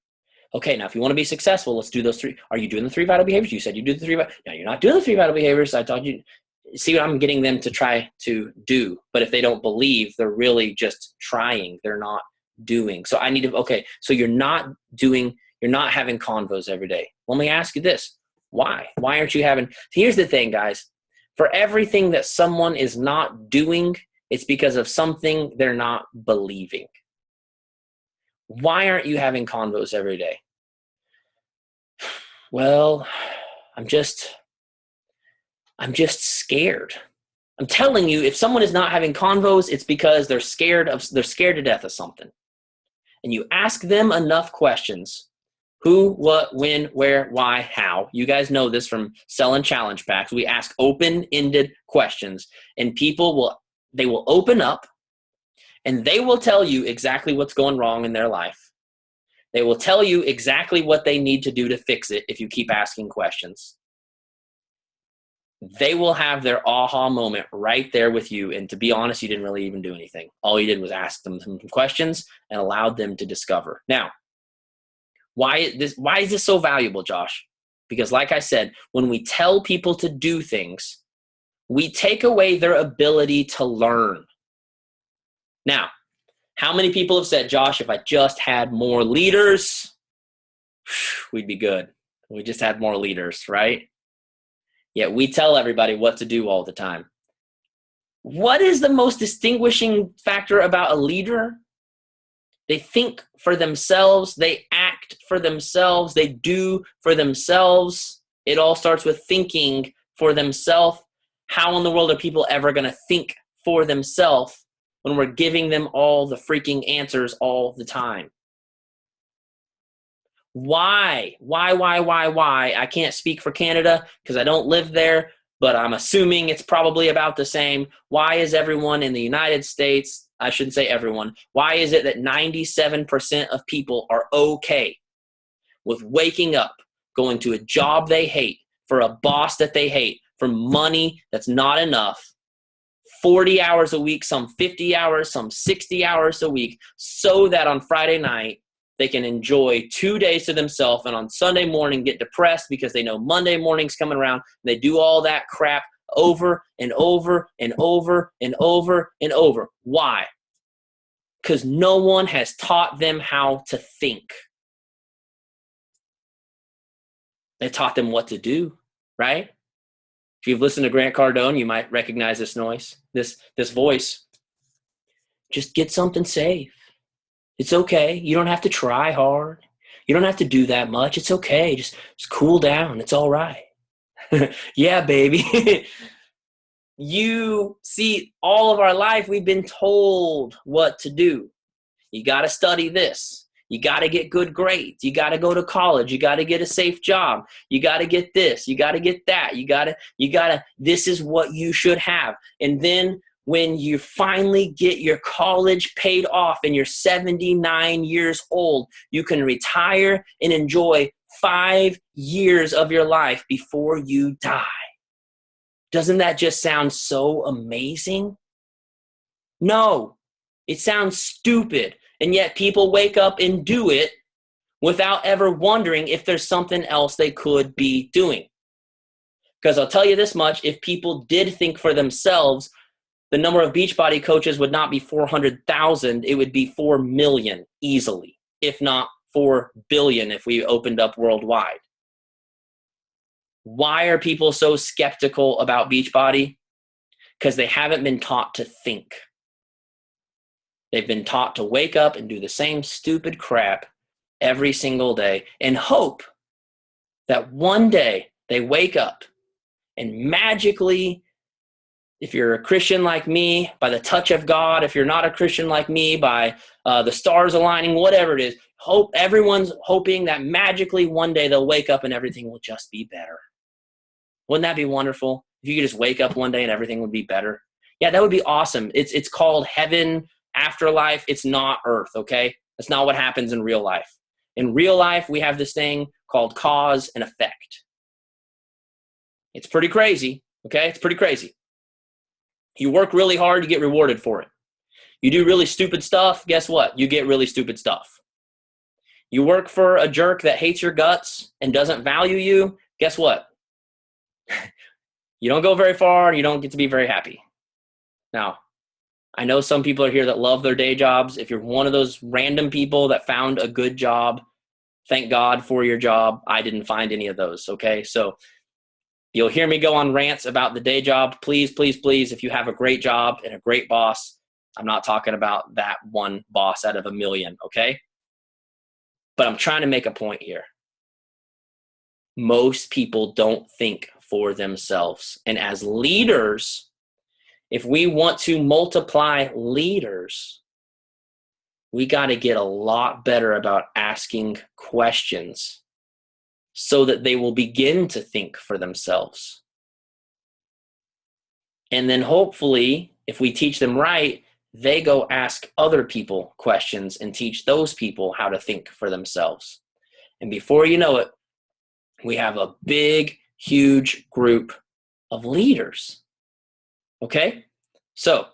okay, now if you want to be successful, let's do those 3. Are you doing the 3 vital behaviors? You said you do the 3 vital. No, you're not doing the 3 vital behaviors. I taught you. See what I'm getting them to try to do. But if they don't believe, they're really just trying. They're not doing. So I need to, okay, so you're not having convos every day. Let me ask you this. Why? Why aren't you having? Here's the thing, guys. For everything that someone is not doing, it's because of something they're not believing. Why aren't you having convos every day? Well, I'm just scared. I'm telling you, if someone is not having convos, it's because they're scared to death of something. And you ask them enough questions. Who, what, when, where, why, how. You guys know this from selling challenge packs. We ask open-ended questions, and people will open up, and they will tell you exactly what's going wrong in their life. They will tell you exactly what they need to do to fix it if you keep asking questions. They will have their aha moment right there with you. And to be honest, you didn't really even do anything. All you did was ask them some questions and allowed them to discover. Now, why is this so valuable, Josh? Because like I said, when we tell people to do things, we take away their ability to learn. Now, how many people have said, Josh, if I just had more leaders, we'd be good. We just had more leaders, right? Yet we tell everybody what to do all the time. What is the most distinguishing factor about a leader? They think for themselves. They act for themselves. They do for themselves. It all starts with thinking for themselves. How in the world are people ever going to think for themselves when we're giving them all the freaking answers all the time? Why? I can't speak for Canada because I don't live there, but I'm assuming it's probably about the same. Why is everyone in the United States, I shouldn't say everyone, why is it that 97% of people are okay with waking up, going to a job they hate, for a boss that they hate, for money that's not enough, 40 hours a week, some 50 hours, some 60 hours a week, so that on Friday night, they can enjoy 2 days to themselves, and on Sunday morning get depressed because they know Monday morning's coming around. They do all that crap over and over and over and over and over. Why? Because no one has taught them how to think. They taught them what to do, right? If you've listened to Grant Cardone, you might recognize this noise, this voice. Just get something safe. It's okay. You don't have to try hard. You don't have to do that much. It's okay. Just cool down. It's all right. Yeah, baby. You see, all of our life, we've been told what to do. You got to study this. You got to get good grades. You got to go to college. You got to get a safe job. You got to get this. You got to get that. You got to, this is what you should have. And then when you finally get your college paid off and you're 79 years old, you can retire and enjoy 5 years of your life before you die. Doesn't that just sound so amazing? No, it sounds stupid. And yet people wake up and do it without ever wondering if there's something else they could be doing. Because I'll tell you this much, if people did think for themselves, the number of Beachbody coaches would not be 400,000, it would be 4 million easily, if not 4 billion if we opened up worldwide. Why are people so skeptical about Beachbody? Because they haven't been taught to think. They've been taught to wake up and do the same stupid crap every single day and hope that one day they wake up and magically, if you're a Christian like me, by the touch of God, if you're not a Christian like me, by the stars aligning, whatever it is, everyone's hoping that magically one day they'll wake up and everything will just be better. Wouldn't that be wonderful? If you could just wake up one day and everything would be better. Yeah, that would be awesome. It's called heaven, afterlife. It's not earth, okay? That's not what happens in real life. In real life, we have this thing called cause and effect. It's pretty crazy, okay? It's pretty crazy. You work really hard, you get rewarded for it. You do really stupid stuff, guess what? You get really stupid stuff. You work for a jerk that hates your guts and doesn't value you, guess what? You don't go very far, you don't get to be very happy. Now, I know some people are here that love their day jobs. If you're one of those random people that found a good job, thank God for your job. I didn't find any of those, okay? So you'll hear me go on rants about the day job. Please, please, please, if you have a great job and a great boss, I'm not talking about that one boss out of a million, okay? But I'm trying to make a point here. Most people don't think for themselves. And as leaders, if we want to multiply leaders, we got to get a lot better about asking questions so that they will begin to think for themselves. And then hopefully, if we teach them right, they go ask other people questions and teach those people how to think for themselves. And before you know it, we have a big, huge group of leaders. Okay? So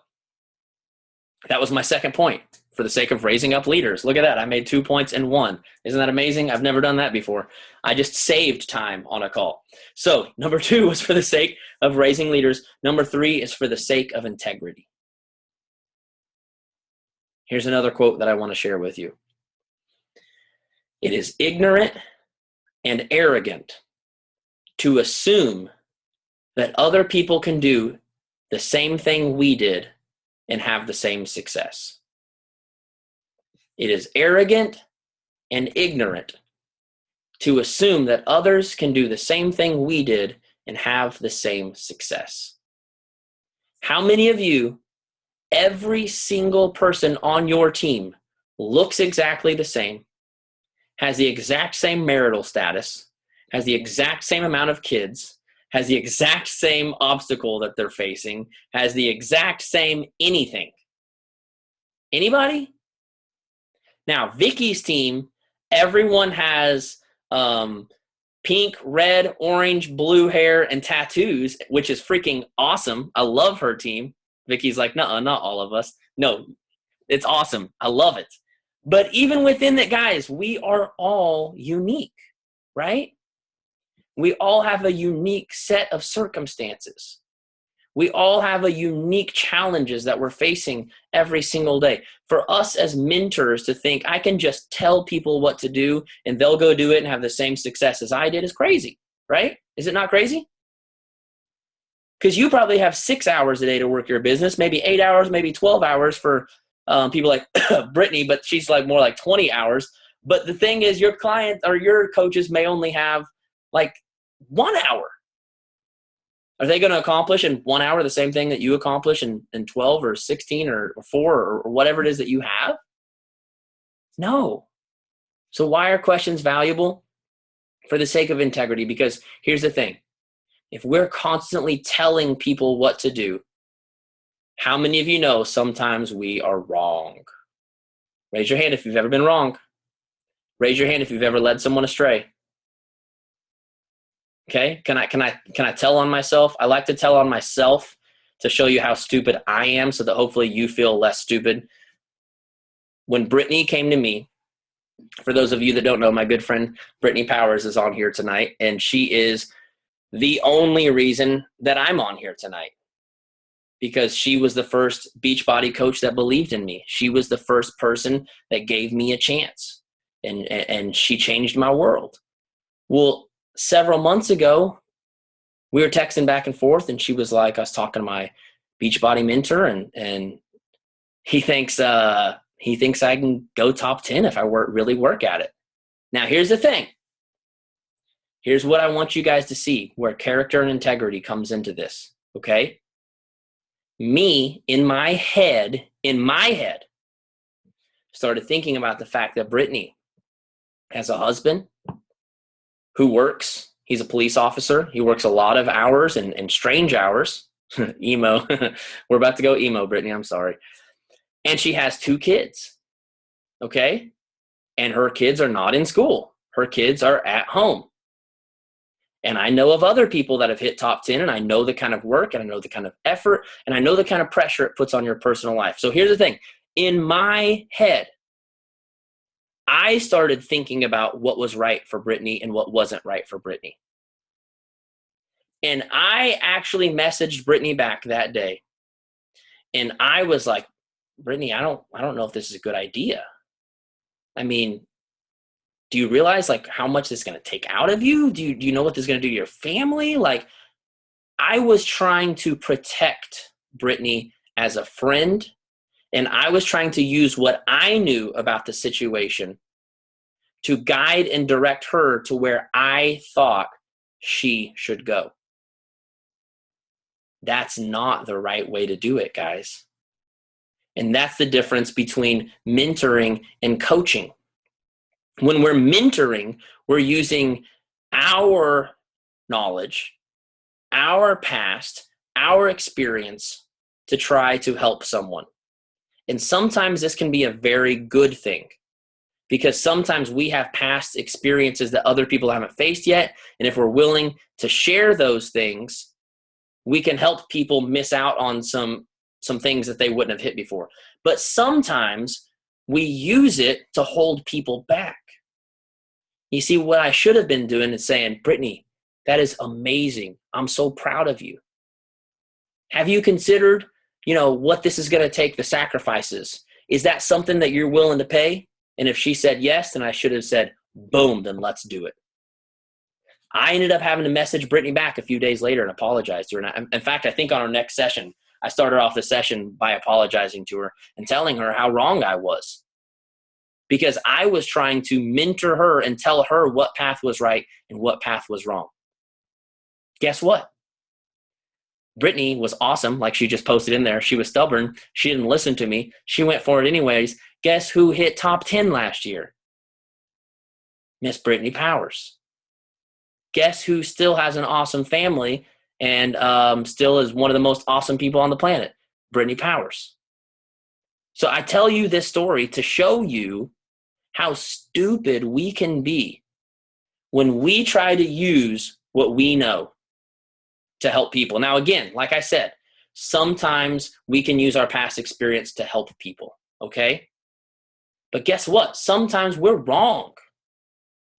that was my second point for the sake of raising up leaders. Look at that. I made 2 points in one. Isn't that amazing? I've never done that before. I just saved time on a call. So number 2 was for the sake of raising leaders. Number 3 is for the sake of integrity. Here's another quote that I want to share with you. It is ignorant and arrogant to assume that other people can do the same thing we did and have the same success. It is arrogant and ignorant to assume that others can do the same thing we did and have the same success. How many of you, every single person on your team looks exactly the same, has the exact same marital status, has the exact same amount of kids, has the exact same obstacle that they're facing, has the exact same anything? Anybody? Now, Vicky's team, everyone has pink, red, orange, blue hair, and tattoos, which is freaking awesome. I love her team. Vicky's like, nuh-uh, not all of us. No, it's awesome. I love it. But even within that, guys, we are all unique, right? We all have a unique set of circumstances. We all have a unique challenges that we're facing every single day. For us as mentors to think I can just tell people what to do and they'll go do it and have the same success as I did is crazy, right? Is it not crazy? Because you probably have 6 hours a day to work your business, maybe 8 hours, maybe 12 hours for people like Brittany, but she's like more like 20 hours. But the thing is, your client or your coaches may only have like 1 hour. Are they going to accomplish in 1 hour the same thing that you accomplish in 12 or 16 or 4 or whatever it is that you have? No. So why are questions valuable? For the sake of integrity, because here's the thing. If we're constantly telling people what to do, how many of you know sometimes we are wrong? Raise your hand if you've ever been wrong. Raise your hand if you've ever led someone astray. Okay? Can I tell on myself? I like to tell on myself to show you how stupid I am so that hopefully you feel less stupid. When Brittany came to me, for those of you that don't know, my good friend Brittany Powers is on here tonight, and she is the only reason that I'm on here tonight, because she was the first Beachbody coach that believed in me. She was the first person that gave me a chance, and she changed my world. Well, several months ago, we were texting back and forth, and she was like, I was talking to my Beachbody mentor, and he thinks I can go top 10 if I really work at it. Now, here's the thing. Here's what I want you guys to see where character and integrity comes into this, okay? Me, in my head, started thinking about the fact that Brittany has a husband who works. He's a police officer. He works a lot of hours and strange hours. Emo. We're about to go emo, Brittany. I'm sorry. And she has 2 kids, okay? And her kids are not in school. Her kids are at home. And I know of other people that have hit top 10, and I know the kind of work, and I know the kind of effort, and I know the kind of pressure it puts on your personal life. So here's the thing. In my head, I started thinking about what was right for Brittany and what wasn't right for Brittany. And I actually messaged Brittany back that day. And I was like, Brittany, I don't know if this is a good idea. I mean, do you realize like how much this is going to take out of you? Do you know what this is going to do to your family? Like, I was trying to protect Brittany as a friend, and I was trying to use what I knew about the situation to guide and direct her to where I thought she should go. That's not the right way to do it, guys. And that's the difference between mentoring and coaching. When we're mentoring, we're using our knowledge, our past, our experience to try to help someone. And sometimes this can be a very good thing, because sometimes we have past experiences that other people haven't faced yet. And if we're willing to share those things, we can help people miss out on some things that they wouldn't have hit before. But sometimes we use it to hold people back. You see, what I should have been doing is saying, Brittany, that is amazing. I'm so proud of you. Have you considered, what this is going to take, the sacrifices? Is that something that you're willing to pay? And if she said yes, then I should have said, boom, then let's do it. I ended up having to message Brittany back a few days later and apologize to her. And in fact, I think on our next session, I started off the session by apologizing to her and telling her how wrong I was, because I was trying to mentor her and tell her what path was right and what path was wrong. Guess what? Brittany was awesome, like she just posted in there. She was stubborn. She didn't listen to me. She went for it anyways. Guess who hit top 10 last year? Miss Brittany Powers. Guess who still has an awesome family and still is one of the most awesome people on the planet? Brittany Powers. So I tell you this story to show you how stupid we can be when we try to use what we know to help people. Now, again, like I said, sometimes we can use our past experience to help people, okay? But guess what? Sometimes we're wrong,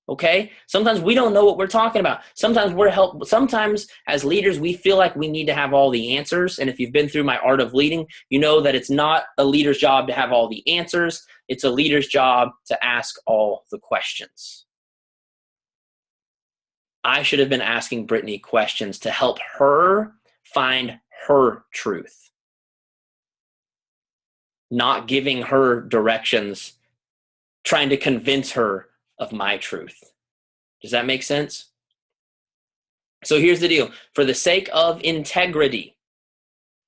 okay? Sometimes we don't know what we're talking about. Sometimes as leaders, we feel like we need to have all the answers. And if you've been through my Art of Leading, you know that it's not a leader's job to have all the answers. It's a leader's job to ask all the questions. I should have been asking Brittany questions to help her find her truth, not giving her directions trying to convince her of my truth. Does that make sense? So here's the deal. For the sake of integrity,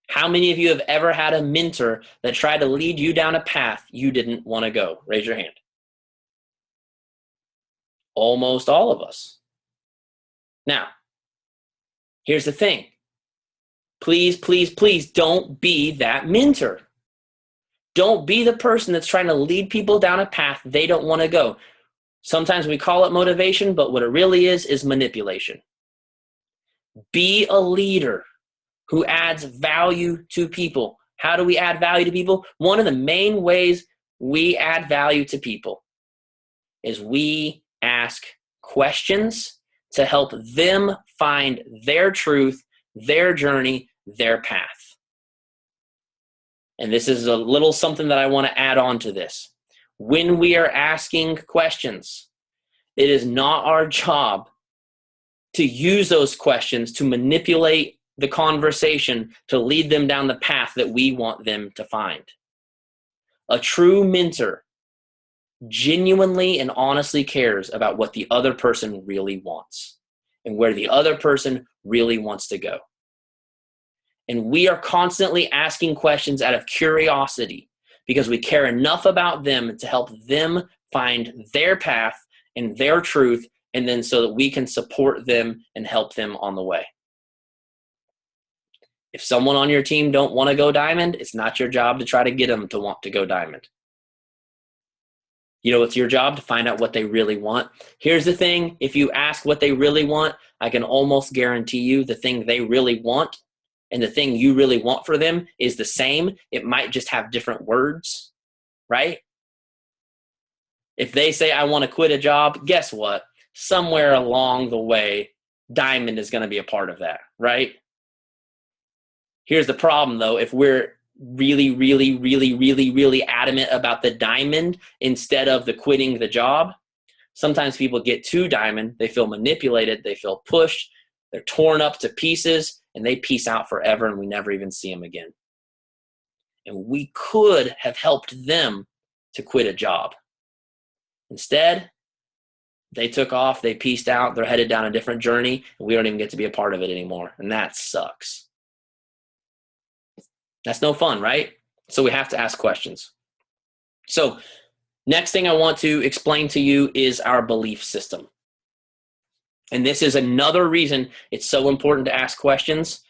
how many of you have ever had a mentor that tried to lead you down a path you didn't want to go? Raise your hand. Almost all of us. Now, here's the thing. Please, please, please don't be that mentor. Don't be the person that's trying to lead people down a path they don't want to go. Sometimes we call it motivation, but what it really is manipulation. Be a leader who adds value to people. How do we add value to people? One of the main ways we add value to people is we ask questions to help them find their truth, their journey, their path. And this is a little something that I want to add on to this. When we are asking questions, it is not our job to use those questions to manipulate the conversation to lead them down the path that we want them to find. A true mentor genuinely and honestly cares about what the other person really wants and where the other person really wants to go. And we are constantly asking questions out of curiosity because we care enough about them to help them find their path and their truth, and then so that we can support them and help them on the way. If someone on your team don't want to go diamond, it's not your job to try to get them to want to go diamond. You know, it's your job to find out what they really want. Here's the thing. If you ask what they really want, I can almost guarantee you the thing they really want and the thing you really want for them is the same. It might just have different words, right? If they say, I want to quit a job, guess what? Somewhere along the way, diamond is going to be a part of that, right? Here's the problem, though. If we're really, really, really, really, really adamant about the diamond instead of the quitting the job, sometimes people get to diamond, they feel manipulated, they feel pushed, they're torn up to pieces, and they peace out forever, and we never even see them again. And we could have helped them to quit a job. Instead, they took off, they peaced out, they're headed down a different journey, and we don't even get to be a part of it anymore. And that sucks. That's no fun, right? So we have to ask questions. So next thing I want to explain to you is our belief system. And this is another reason it's so important to ask questions.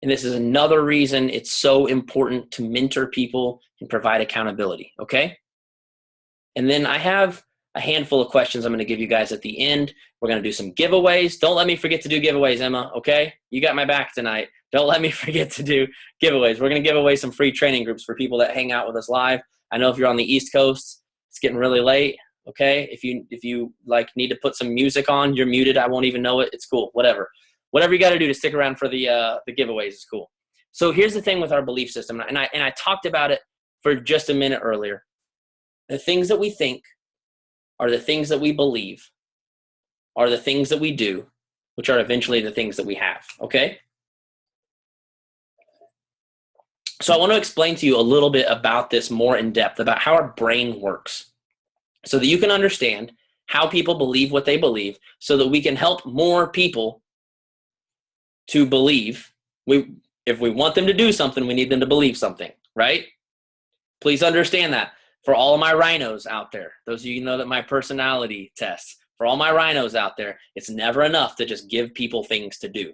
And this is another reason it's so important to mentor people and provide accountability, okay? And then I have a handful of questions I'm going to give you guys at the end. We're going to do some giveaways. Don't let me forget to do giveaways, Emma, okay? You got my back tonight. Don't let me forget to do giveaways. We're going to give away some free training groups for people that hang out with us live. I know if you're on the East Coast, it's getting really late, okay? If you like need to put some music on, you're muted. I won't even know it. It's cool. Whatever you got to do to stick around for the giveaways is cool. So here's the thing with our belief system, and I talked about it for just a minute earlier. The things that we think are the things that we believe, are the things that we do, which are eventually the things that we have, okay? So I want to explain to you a little bit about this more in depth, about how our brain works, so that you can understand how people believe what they believe, so that we can help more people to believe. If we want them to do something, we need them to believe something, right? Please understand that. For all of my rhinos out there, those of you who know that my personality tests, for all my rhinos out there, it's never enough to just give people things to do,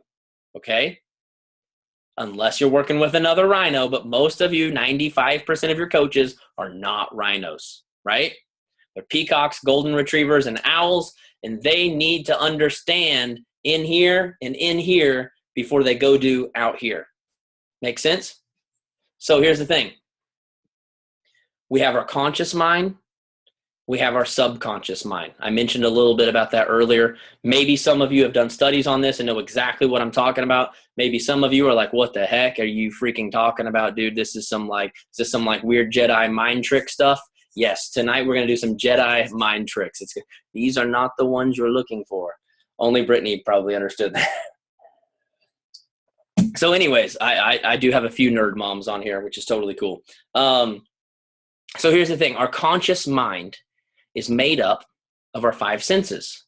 okay? Unless you're working with another rhino, but most of you, 95% of your coaches are not rhinos, right? They're peacocks, golden retrievers, and owls, and they need to understand in here and in here before they go do out here. Make sense? So here's the thing. We have our conscious mind. We have our subconscious mind. I mentioned a little bit about that earlier. Maybe some of you have done studies on this and know exactly what I'm talking about. Maybe some of you are like, what the heck are you freaking talking about, dude? Is this some weird Jedi mind trick stuff? Yes, tonight we're going to do some Jedi mind tricks. These are not the ones you're looking for. Only Brittany probably understood that. So anyways, I do have a few nerd moms on here, which is totally cool. So here's the thing. Our conscious mind is made up of our five senses.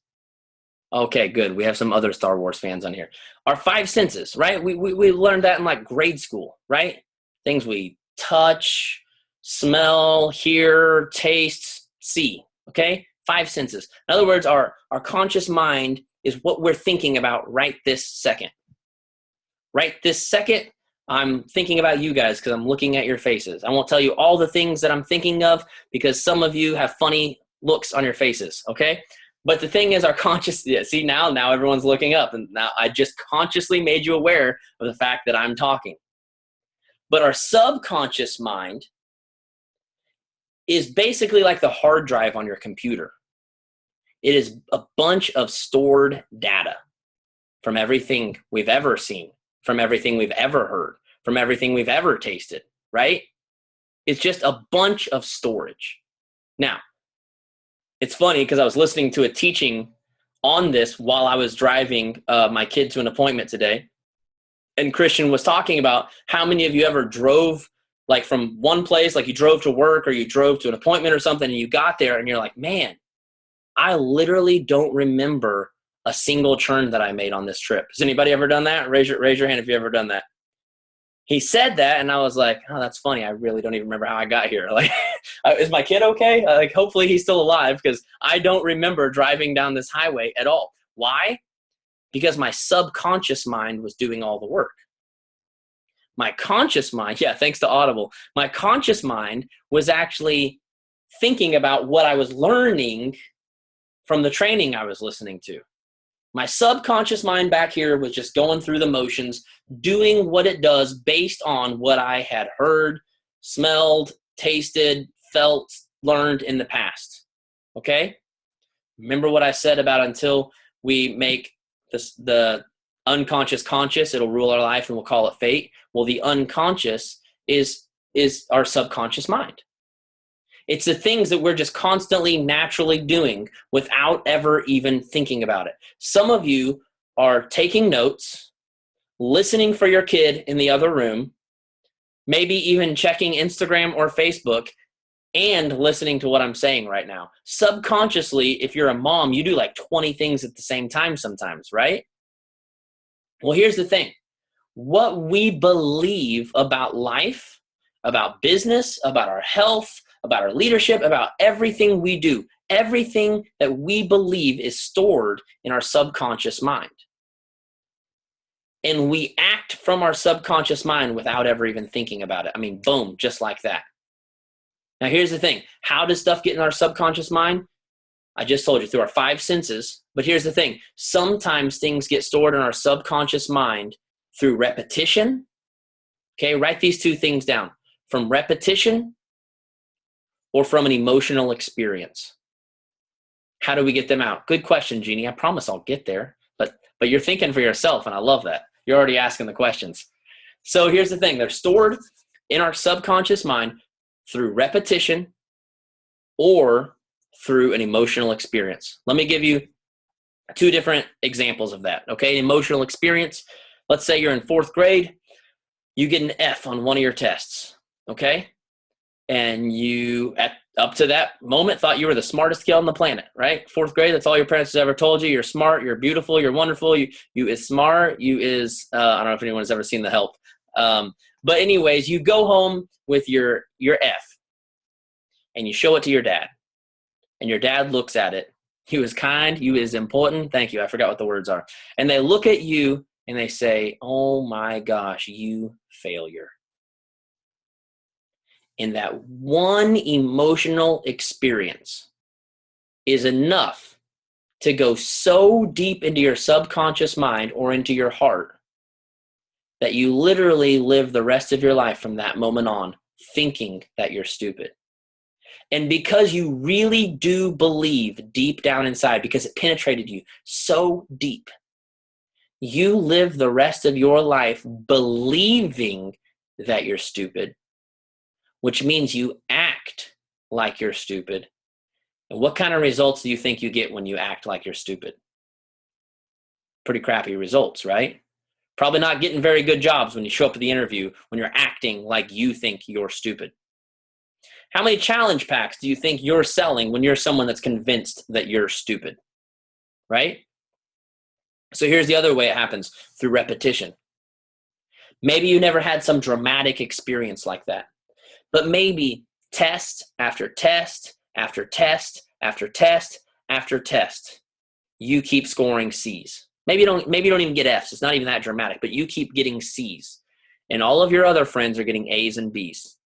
Okay, good. We have some other Star Wars fans on here. Our five senses, right? We learned that in like grade school, right? Things we touch, smell, hear, taste, see, okay? Five senses. In other words, our conscious mind is what we're thinking about right this second. Right this second, I'm thinking about you guys because I'm looking at your faces. I won't tell you all the things that I'm thinking of because some of you have funny looks on your faces, okay? But the thing is, our conscious, yeah, see now everyone's looking up, and now I just consciously made you aware of the fact that I'm talking. But our subconscious mind is basically like the hard drive on your computer. It is a bunch of stored data from everything we've ever seen, from everything we've ever heard, from everything we've ever tasted, right? It's just a bunch of storage. Now, it's funny because I was listening to a teaching on this while I was driving my kid to an appointment today. And Christian was talking about how many of you ever drove like from one place, like you drove to work or you drove to an appointment or something, and you got there and you're like, man, I literally don't remember a single turn that I made on this trip. Has anybody ever done that? Raise your hand if you ever done that. He said that, and I was like, oh, that's funny. I really don't even remember how I got here. Like, is my kid okay? Like, hopefully he's still alive because I don't remember driving down this highway at all. Why? Because my subconscious mind was doing all the work. My conscious mind, yeah, thanks to Audible, my conscious mind was actually thinking about what I was learning from the training I was listening to. My subconscious mind back here was just going through the motions, doing what it does based on what I had heard, smelled, tasted, felt, learned in the past. Okay? Remember what I said about until we make the unconscious conscious, it'll rule our life and we'll call it fate. Well, the unconscious is our subconscious mind. It's the things that we're just constantly naturally doing without ever even thinking about it. Some of you are taking notes, listening for your kid in the other room, maybe even checking Instagram or Facebook and listening to what I'm saying right now. Subconsciously, if you're a mom, you do like 20 things at the same time sometimes, right? Well, here's the thing. What we believe about life, about business, about our health, about our leadership, about everything we do, everything that we believe is stored in our subconscious mind. And we act from our subconscious mind without ever even thinking about it. I mean, boom, just like that. Now, here's the thing. How does stuff get in our subconscious mind? I just told you, through our five senses. But here's the thing. Sometimes things get stored in our subconscious mind through repetition. Okay, write these two things down. From repetition or from an emotional experience. How do we get them out? Good question, Jeannie. I promise I'll get there. But you're thinking for yourself, and I love that. You're already asking the questions. So here's the thing. They're stored in our subconscious mind through repetition or through an emotional experience. Let me give you two different examples of that, okay? Emotional experience. Let's say you're in fourth grade. You get an F on one of your tests, okay? And you, up to that moment, thought you were the smartest kid on the planet, right? Fourth grade, that's all your parents have ever told you. You're smart, you're beautiful, you're wonderful. You is smart, you is, I don't know if anyone's ever seen The Help. But anyways, you go home with your F and you show it to your dad. And your dad looks at it. You is kind, you is important. Thank you, I forgot what the words are. And they look at you and they say, oh my gosh, you failure. And that one emotional experience is enough to go so deep into your subconscious mind or into your heart that you literally live the rest of your life from that moment on thinking that you're stupid. And because you really do believe deep down inside, because it penetrated you so deep, you live the rest of your life believing that you're stupid, which means you act like you're stupid. And what kind of results do you think you get when you act like you're stupid? Pretty crappy results, right? Probably not getting very good jobs when you show up at the interview when you're acting like you think you're stupid. How many challenge packs do you think you're selling when you're someone that's convinced that you're stupid, right? So here's the other way it happens, through repetition. Maybe you never had some dramatic experience like that, but maybe test after test after test after test after test, you keep scoring C's. Maybe you don't even get F's. It's not even that dramatic, but you keep getting C's. And all of your other friends are getting A's and B's.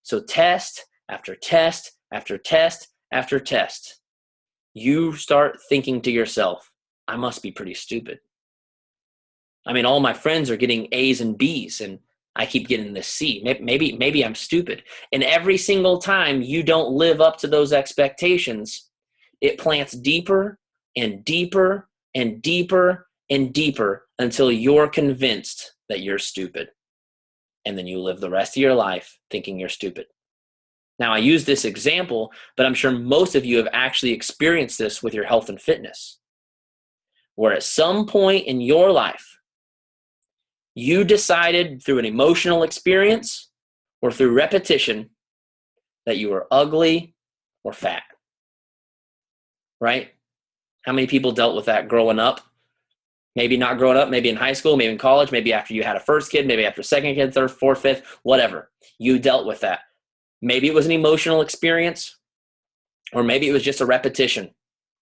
So test after test after test after test, you start thinking to yourself, I must be pretty stupid. I mean, all my friends are getting A's and B's, and I keep getting this C. Maybe I'm stupid. And every single time you don't live up to those expectations, it plants deeper and deeper and deeper and deeper until you're convinced that you're stupid. And then you live the rest of your life thinking you're stupid. Now, I use this example, but I'm sure most of you have actually experienced this with your health and fitness, where at some point in your life, you decided through an emotional experience or through repetition that you were ugly or fat, right? How many people dealt with that growing up? Maybe not growing up, maybe in high school, maybe in college, maybe after you had a first kid, maybe after second kid, third, fourth, fifth, whatever. You dealt with that. Maybe it was an emotional experience, or maybe it was just a repetition.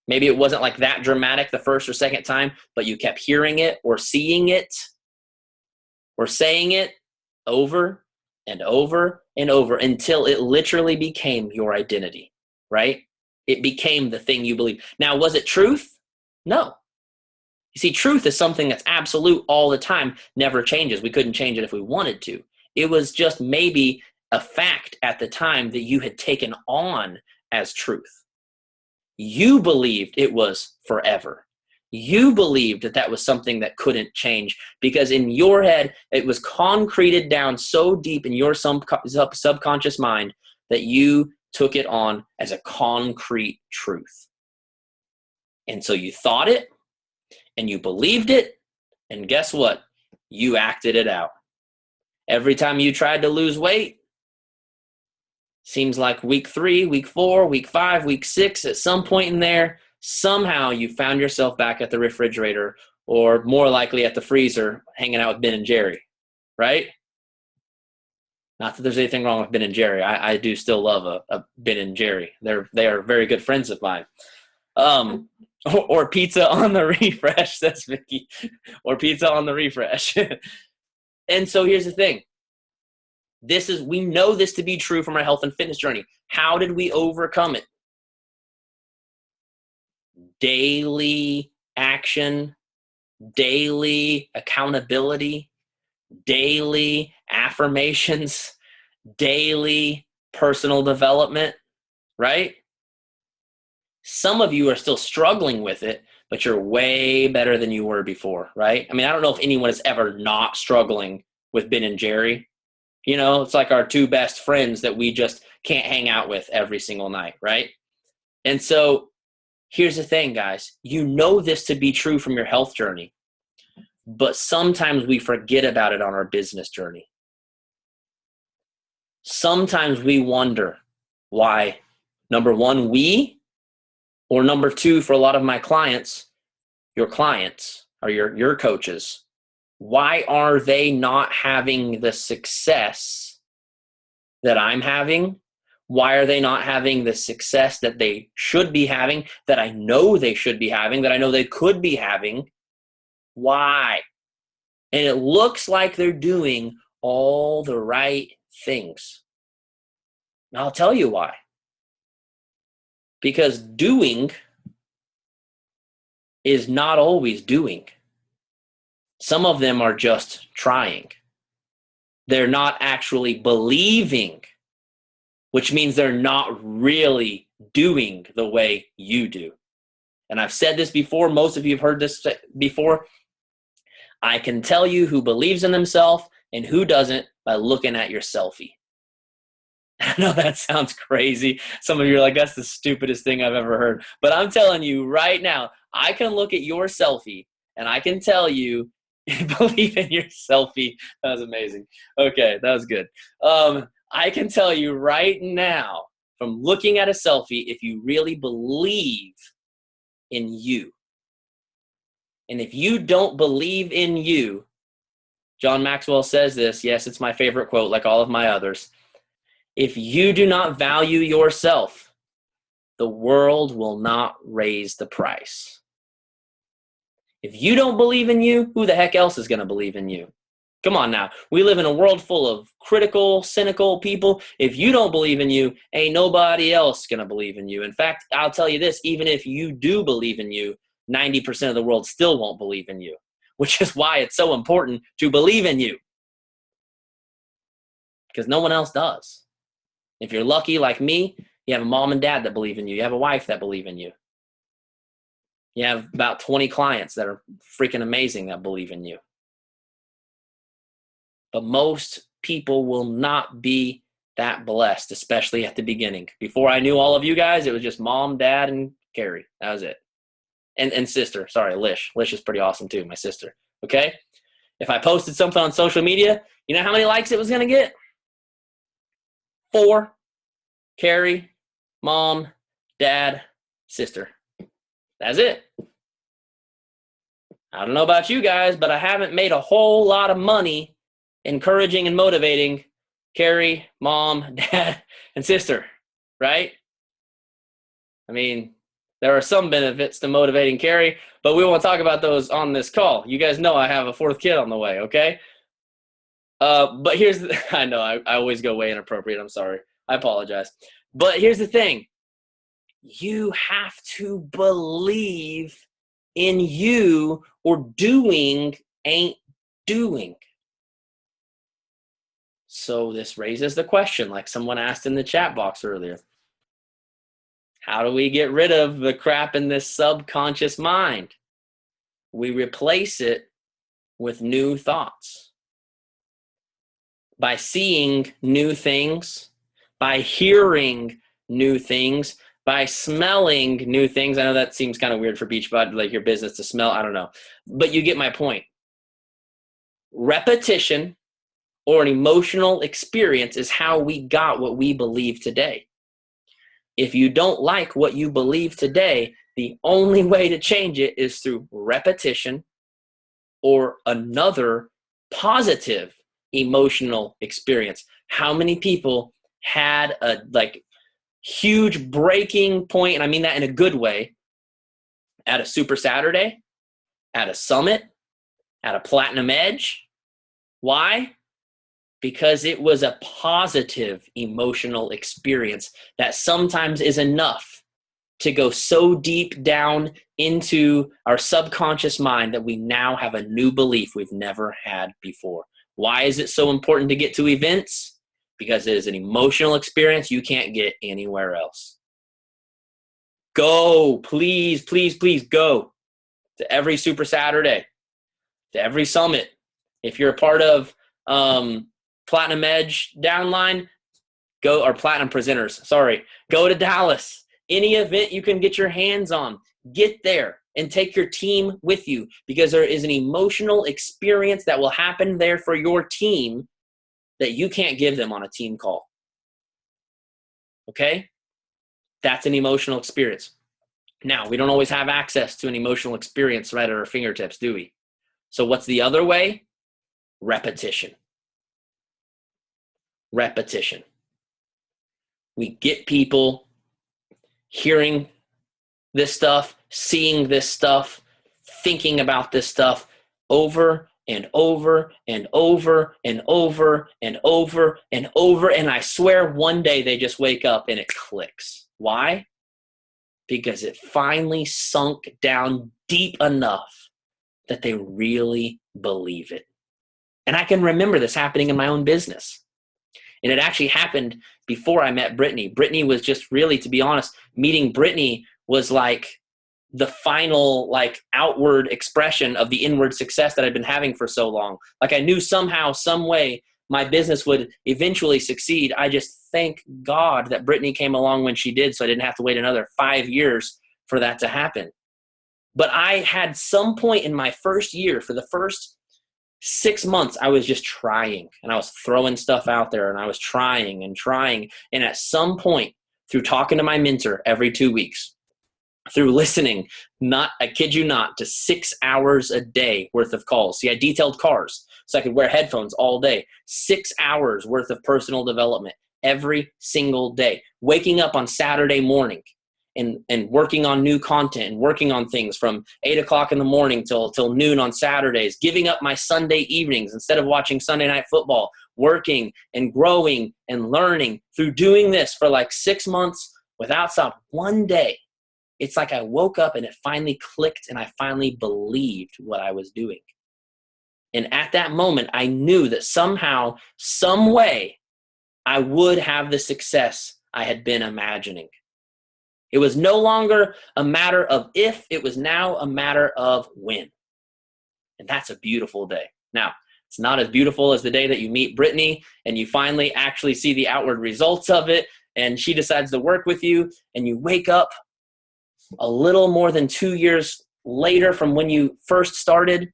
Maybe it wasn't like that dramatic the first or second time, but you kept hearing it or seeing it or saying it over and over and over until it literally became your identity, right? It became the thing you believe. Now, was it truth? No. You see, truth is something that's absolute all the time, never changes. We couldn't change it if we wanted to. It was just maybe a fact at the time that you had taken on as truth. You believed it was forever. You believed that that was something that couldn't change because in your head, it was concreted down so deep in your subconscious mind that you took it on as a concrete truth. And so you thought it and you believed it, and guess what? You acted it out. Every time you tried to lose weight, seems like week 3, week 4, week 5, week 6, at some point in there, somehow you found yourself back at the refrigerator or more likely at the freezer hanging out with Ben and Jerry, right? Not that there's anything wrong with Ben and Jerry. I do still love a Ben and Jerry. They are very good friends of mine. Or pizza on the refresh, says Vicky. Or pizza on the refresh. And so here's the thing. We know this to be true from our health and fitness journey. How did we overcome it? Daily action, daily accountability, daily affirmations, daily personal development, right? Some of you are still struggling with it, but you're way better than you were before, right? I mean, I don't know if anyone is ever not struggling with Ben and Jerry. You know, it's like our two best friends that we just can't hang out with every single night, right? And so here's the thing, guys. You know this to be true from your health journey, but sometimes we forget about it on our business journey. Sometimes we wonder why, number one, or number two, for a lot of my clients, your clients or your coaches, why are they not having the success that I'm having? Why are they not having the success that they should be having, that I know they should be having, that I know they could be having? Why? And it looks like they're doing all the right things. And I'll tell you why. Because doing is not always doing. Some of them are just trying. They're not actually believing, which means they're not really doing the way you do. And I've said this before. Most of you have heard this before. I can tell you who believes in themselves and who doesn't by looking at your selfie. I know that sounds crazy. Some of you are like, that's the stupidest thing I've ever heard. But I'm telling you right now, I can look at your selfie and I can tell you, believe in your selfie. That was amazing. Okay, that was good. I can tell you right now from looking at a selfie, if you really believe in you. And if you don't believe in you, John Maxwell says this. Yes, it's my favorite quote, like all of my others. If you do not value yourself, the world will not raise the price. If you don't believe in you, who the heck else is going to believe in you? Come on now. We live in a world full of critical, cynical people. If you don't believe in you, ain't nobody else going to believe in you. In fact, I'll tell you this, even if you do believe in you, 90% of the world still won't believe in you, which is why it's so important to believe in you, because no one else does. If you're lucky like me, you have a mom and dad that believe in you. You have a wife that believe in you. You have about 20 clients that are freaking amazing that believe in you. But most people will not be that blessed, especially at the beginning. Before I knew all of you guys, it was just mom, dad, and Carrie. That was it. And sister. Sorry, Lish. Lish is pretty awesome too, my sister. Okay? If I posted something on social media, you know how many likes it was going to get? 4. Carrie, mom, dad, sister. That's it. I don't know about you guys, but I haven't made a whole lot of money encouraging and motivating Carrie, mom, dad, and sister, right? I mean, there are some benefits to motivating Carrie, but we won't talk about those on this call. You guys know I have a 4th kid on the way, okay? But here's the, I know I always go way inappropriate. I'm sorry. I apologize. But here's the thing. You have to believe in you, or doing ain't doing. So this raises the question, like someone asked in the chat box earlier. How do we get rid of the crap in this subconscious mind? We replace it with new thoughts. By seeing new things, by hearing new things, by smelling new things. I know that seems kind of weird for Beachbody, like your business to smell. I don't know. But you get my point. Repetition or an emotional experience is how we got what we believe today. If you don't like what you believe today, the only way to change it is through repetition or another positive emotional experience. How many people had a huge breaking point, and I mean that in a good way, at a Super Saturday, at a summit, at a Platinum Edge? Why? Because it was a positive emotional experience that sometimes is enough to go so deep down into our subconscious mind that we now have a new belief we've never had before. Why is it so important to get to events? Because it is an emotional experience you can't get anywhere else. Go, please, please, please go to every Super Saturday, to every summit. If you're a part of Platinum Edge downline, go, or Platinum Presenters, sorry, go to Dallas. Any event you can get your hands on, get there and take your team with you, because there is an emotional experience that will happen there for your team that you can't give them on a team call. Okay? That's an emotional experience. Now, we don't always have access to an emotional experience right at our fingertips, do we? So what's the other way? Repetition. Repetition. We get people hearing this stuff, seeing this stuff, thinking about this stuff over and over and over and over and over and over. And I swear one day they just wake up and it clicks. Why? Because it finally sunk down deep enough that they really believe it. And I can remember this happening in my own business. And it actually happened before I met Brittany. Brittany was just really, to be honest, meeting Brittany was like the final outward expression of the inward success that I'd been having for so long. Like I knew somehow, some way my business would eventually succeed. I just thank God that Brittany came along when she did, so I didn't have to wait another 5 years for that to happen. But I had some point in my first year, for the first 6 months, I was just trying, and I was throwing stuff out there, and I was trying and trying. And at some point, through talking to my mentor every 2 weeks, through listening, I kid you not, to 6 hours a day worth of calls. See, I detailed cars, so I could wear headphones all day. 6 hours worth of personal development every single day. Waking up on Saturday morning and working on new content and working on things from 8 o'clock in the morning till noon on Saturdays, giving up my Sunday evenings instead of watching Sunday night football, working and growing and learning. Through doing this for like 6 months without stop, one day, it's like I woke up and it finally clicked and I finally believed what I was doing. And at that moment, I knew that somehow, some way, I would have the success I had been imagining. It was no longer a matter of if, it was now a matter of when. And that's a beautiful day. Now, it's not as beautiful as the day that you meet Brittany and you finally actually see the outward results of it and she decides to work with you and you wake up a little more than 2 years later from when you first started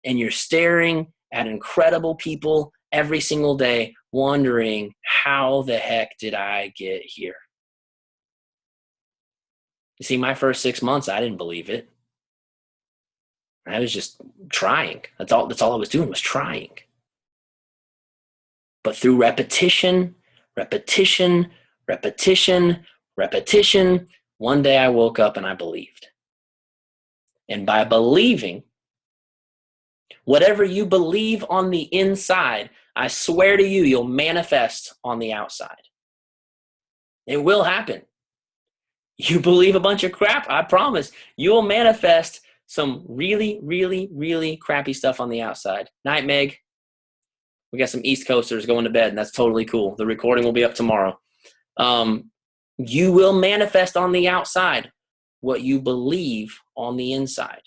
and you're staring at incredible people every single day wondering, how the heck did I get here? You see, my first 6 months, I didn't believe it. I was just trying. That's all I was doing was trying. But through repetition, one day I woke up and I believed. And by believing, whatever you believe on the inside, I swear to you, you'll manifest on the outside. It will happen. You believe a bunch of crap, I promise you will manifest some really, really, really crappy stuff on the outside. Night, Meg. We got some East Coasters going to bed, and that's totally cool. The recording will be up tomorrow. You will manifest on the outside what you believe on the inside.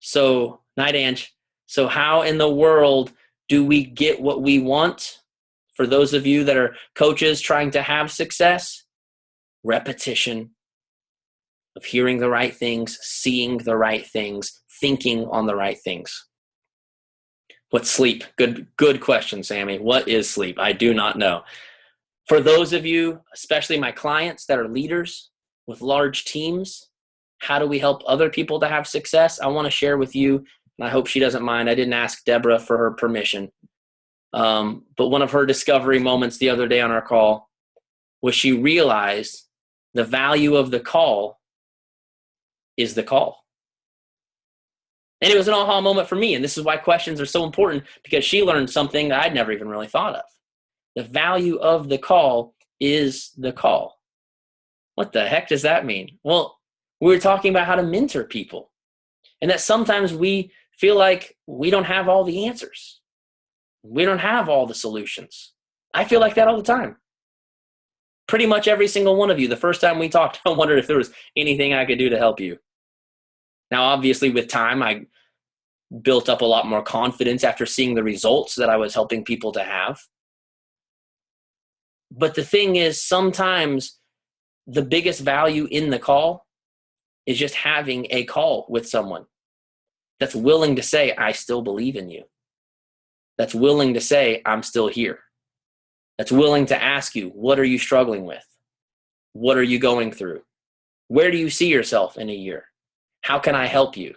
So, night, Ange. So how in the world do we get what we want? For those of you that are coaches trying to have success, repetition of hearing the right things, seeing the right things, thinking on the right things. What's sleep? Good question, Sammy. What is sleep? I do not know. For those of you, especially my clients that are leaders with large teams, how do we help other people to have success? I want to share with you, and I hope she doesn't mind. I didn't ask Deborah for her permission. But one of her discovery moments the other day on our call was she realized the value of the call is the call. And it was an aha moment for me. And this is why questions are so important, because she learned something that I'd never even really thought of. The value of the call is the call. What the heck does that mean? Well, we were talking about how to mentor people, and that sometimes we feel like we don't have all the answers. We don't have all the solutions. I feel like that all the time. Pretty much every single one of you, the first time we talked, I wondered if there was anything I could do to help you. Now, obviously, with time, I built up a lot more confidence after seeing the results that I was helping people to have. But the thing is, sometimes the biggest value in the call is just having a call with someone that's willing to say, I still believe in you. That's willing to say, I'm still here. That's willing to ask you, what are you struggling with? What are you going through? Where do you see yourself in a year? How can I help you?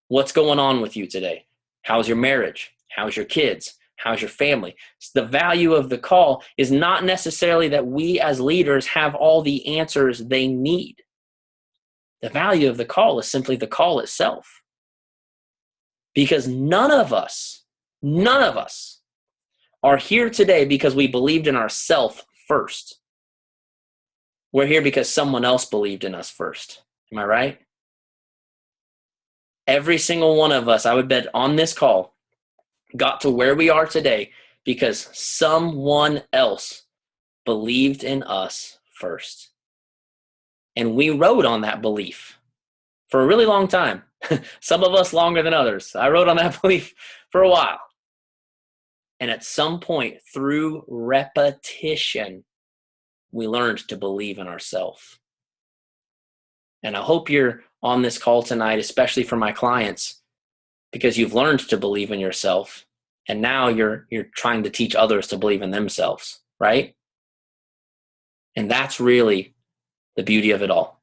What's going on with you today? How's your marriage? How's your kids? How's your family? So the value of the call is not necessarily that we as leaders have all the answers they need. The value of the call is simply the call itself. Because none of us are here today because we believed in ourselves first. We're here because someone else believed in us first. Am I right? Every single one of us, I would bet on this call, got to where we are today because someone else believed in us first. And we rode on that belief for a really long time. Some of us longer than others. I rode on that belief for a while. And at some point, through repetition, we learned to believe in ourselves. And I hope you're on this call tonight, especially for my clients, because you've learned to believe in yourself. And now you're trying to teach others to believe in themselves, right? And that's really the beauty of it all.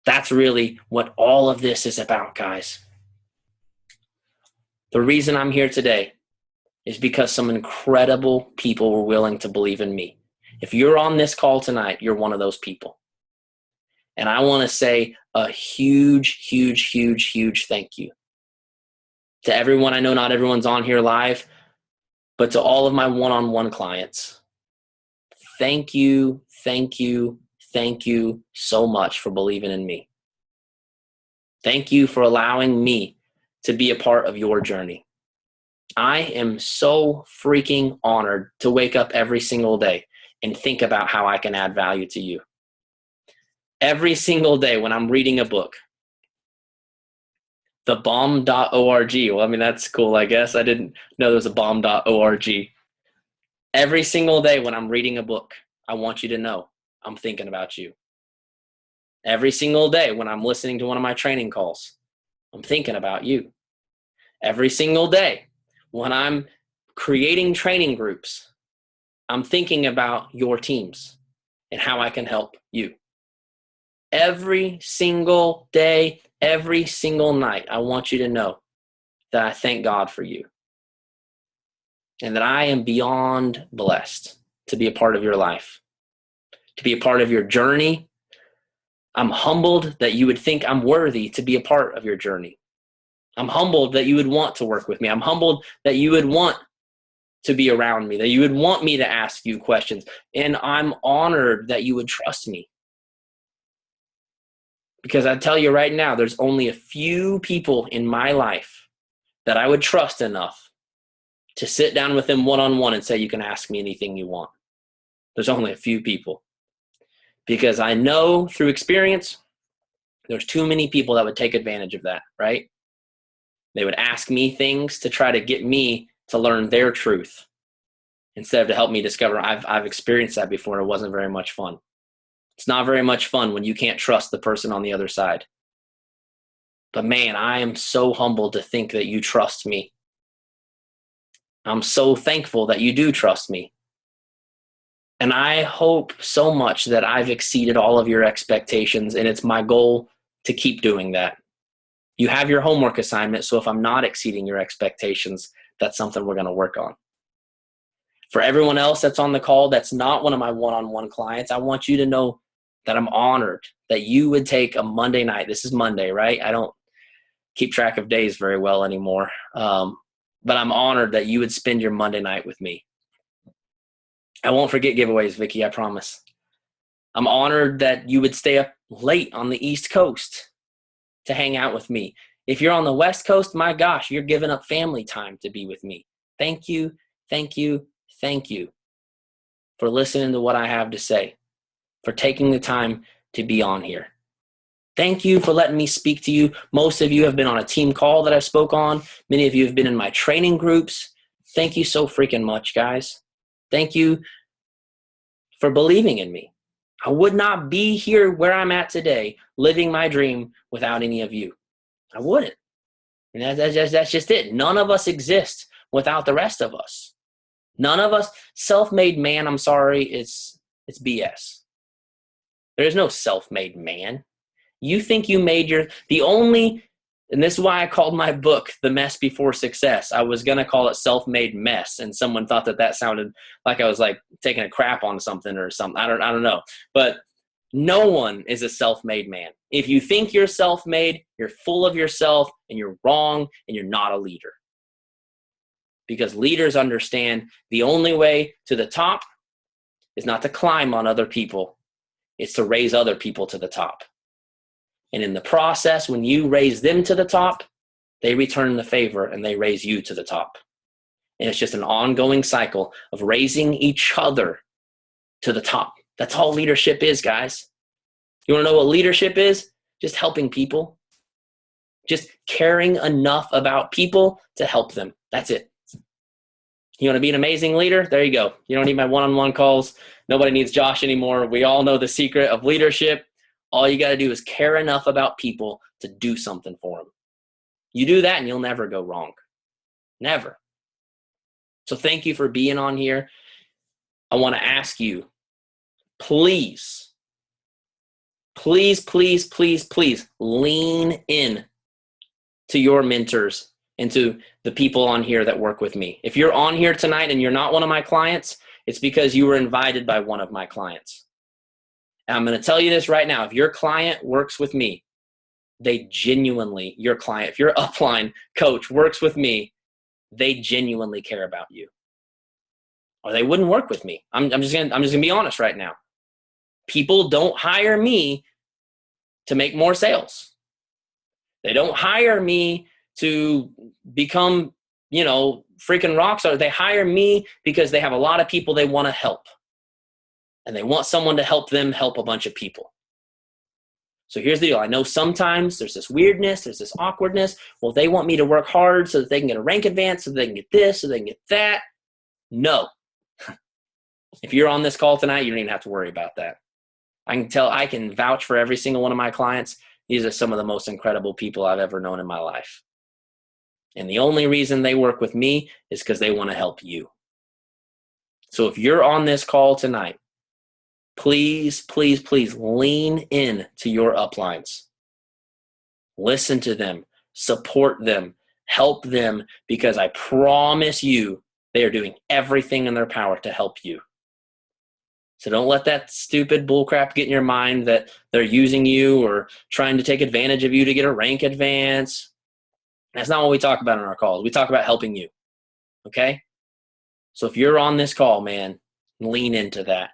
That's really what all of this is about, guys. The reason I'm here today is because some incredible people were willing to believe in me. If you're on this call tonight, you're one of those people. And I want to say a huge, huge, huge, huge thank you to everyone. I know not everyone's on here live, but to all of my one-on-one clients. Thank you, thank you, thank you so much for believing in me. Thank you for allowing me to be a part of your journey. I am so freaking honored to wake up every single day and think about how I can add value to you. Every single day when I'm reading a book, the bomb.org. Well, I mean, that's cool, I guess. I didn't know there was a bomb.org. Every single day when I'm reading a book, I want you to know I'm thinking about you. Every single day when I'm listening to one of my training calls, I'm thinking about you. Every single day when I'm creating training groups, I'm thinking about your teams and how I can help you. Every single day, every single night, I want you to know that I thank God for you and that I am beyond blessed to be a part of your life, to be a part of your journey. I'm humbled that you would think I'm worthy to be a part of your journey. I'm humbled that you would want to work with me. I'm humbled that you would want to be around me, that you would want me to ask you questions. And I'm honored that you would trust me. Because I tell you right now, there's only a few people in my life that I would trust enough to sit down with them one-on-one and say, you can ask me anything you want. There's only a few people. Because I know through experience, there's too many people that would take advantage of that, right? They would ask me things to try to get me to learn their truth instead of to help me discover. I've experienced that before. It wasn't very much fun. It's not very much fun when you can't trust the person on the other side. But man, I am so humbled to think that you trust me. I'm so thankful that you do trust me. And I hope so much that I've exceeded all of your expectations, and it's my goal to keep doing that. You have your homework assignment, so if I'm not exceeding your expectations, that's something we're going to work on. For everyone else that's on the call that's not one of my one-on-one clients, I want you to know that I'm honored that you would take a Monday night. This is Monday, right? I don't keep track of days very well anymore. But I'm honored that you would spend your Monday night with me. I won't forget giveaways, Vicky, I promise. I'm honored that you would stay up late on the East Coast to hang out with me. If you're on the West Coast, my gosh, you're giving up family time to be with me. Thank you, thank you, thank you for listening to what I have to say, for taking the time to be on here. Thank you for letting me speak to you. Most of you have been on a team call that I spoke on. Many of you have been in my training groups. Thank you so freaking much, guys. Thank you for believing in me. I would not be here where I'm at today, living my dream without any of you. I wouldn't. And that's just it. None of us exist without the rest of us. None of us. Self-made man, I'm sorry, it's BS. There is no self-made man. You think you made and this is why I called my book, The Mess Before Success. I was going to call it Self-Made Mess, and someone thought that sounded like I was like taking a crap on something or something. I don't know. But no one is a self-made man. If you think you're self-made, you're full of yourself, and you're wrong, and you're not a leader. Because leaders understand the only way to the top is not to climb on other people. It's to raise other people to the top. And in the process, when you raise them to the top, they return the favor and they raise you to the top. And it's just an ongoing cycle of raising each other to the top. That's all leadership is, guys. You want to know what leadership is? Just helping people. Just caring enough about people to help them. That's it. You want to be an amazing leader? There you go. You don't need my one-on-one calls. Nobody needs Josh anymore. We all know the secret of leadership. All you got to do is care enough about people to do something for them. You do that and you'll never go wrong. Never. So thank you for being on here. I want to ask you, please, please, please, please, please lean in to your mentors and to the people on here that work with me. If you're on here tonight and you're not one of my clients, it's because you were invited by one of my clients. And I'm going to tell you this right now. If your client works with me, they genuinely, your client, if your upline coach works with me, they genuinely care about you. Or they wouldn't work with me. I'm just gonna be honest right now. People don't hire me to make more sales. They don't hire me to become, freaking rock star. They hire me because they have a lot of people they want to help. And they want someone to help them help a bunch of people. So here's the deal. I know sometimes there's this weirdness, there's this awkwardness. Well, they want me to work hard so that they can get a rank advance, so they can get this, so they can get that. No. If you're on this call tonight, you don't even have to worry about that. I can vouch for every single one of my clients. These are some of the most incredible people I've ever known in my life. And the only reason they work with me is because they want to help you. So if you're on this call tonight, please, please, please lean in to your uplines. Listen to them, support them, help them, because I promise you they are doing everything in their power to help you. So don't let that stupid bullcrap get in your mind that they're using you or trying to take advantage of you to get a rank advance. That's not what we talk about in our calls. We talk about helping you, okay? So if you're on this call, man, lean into that.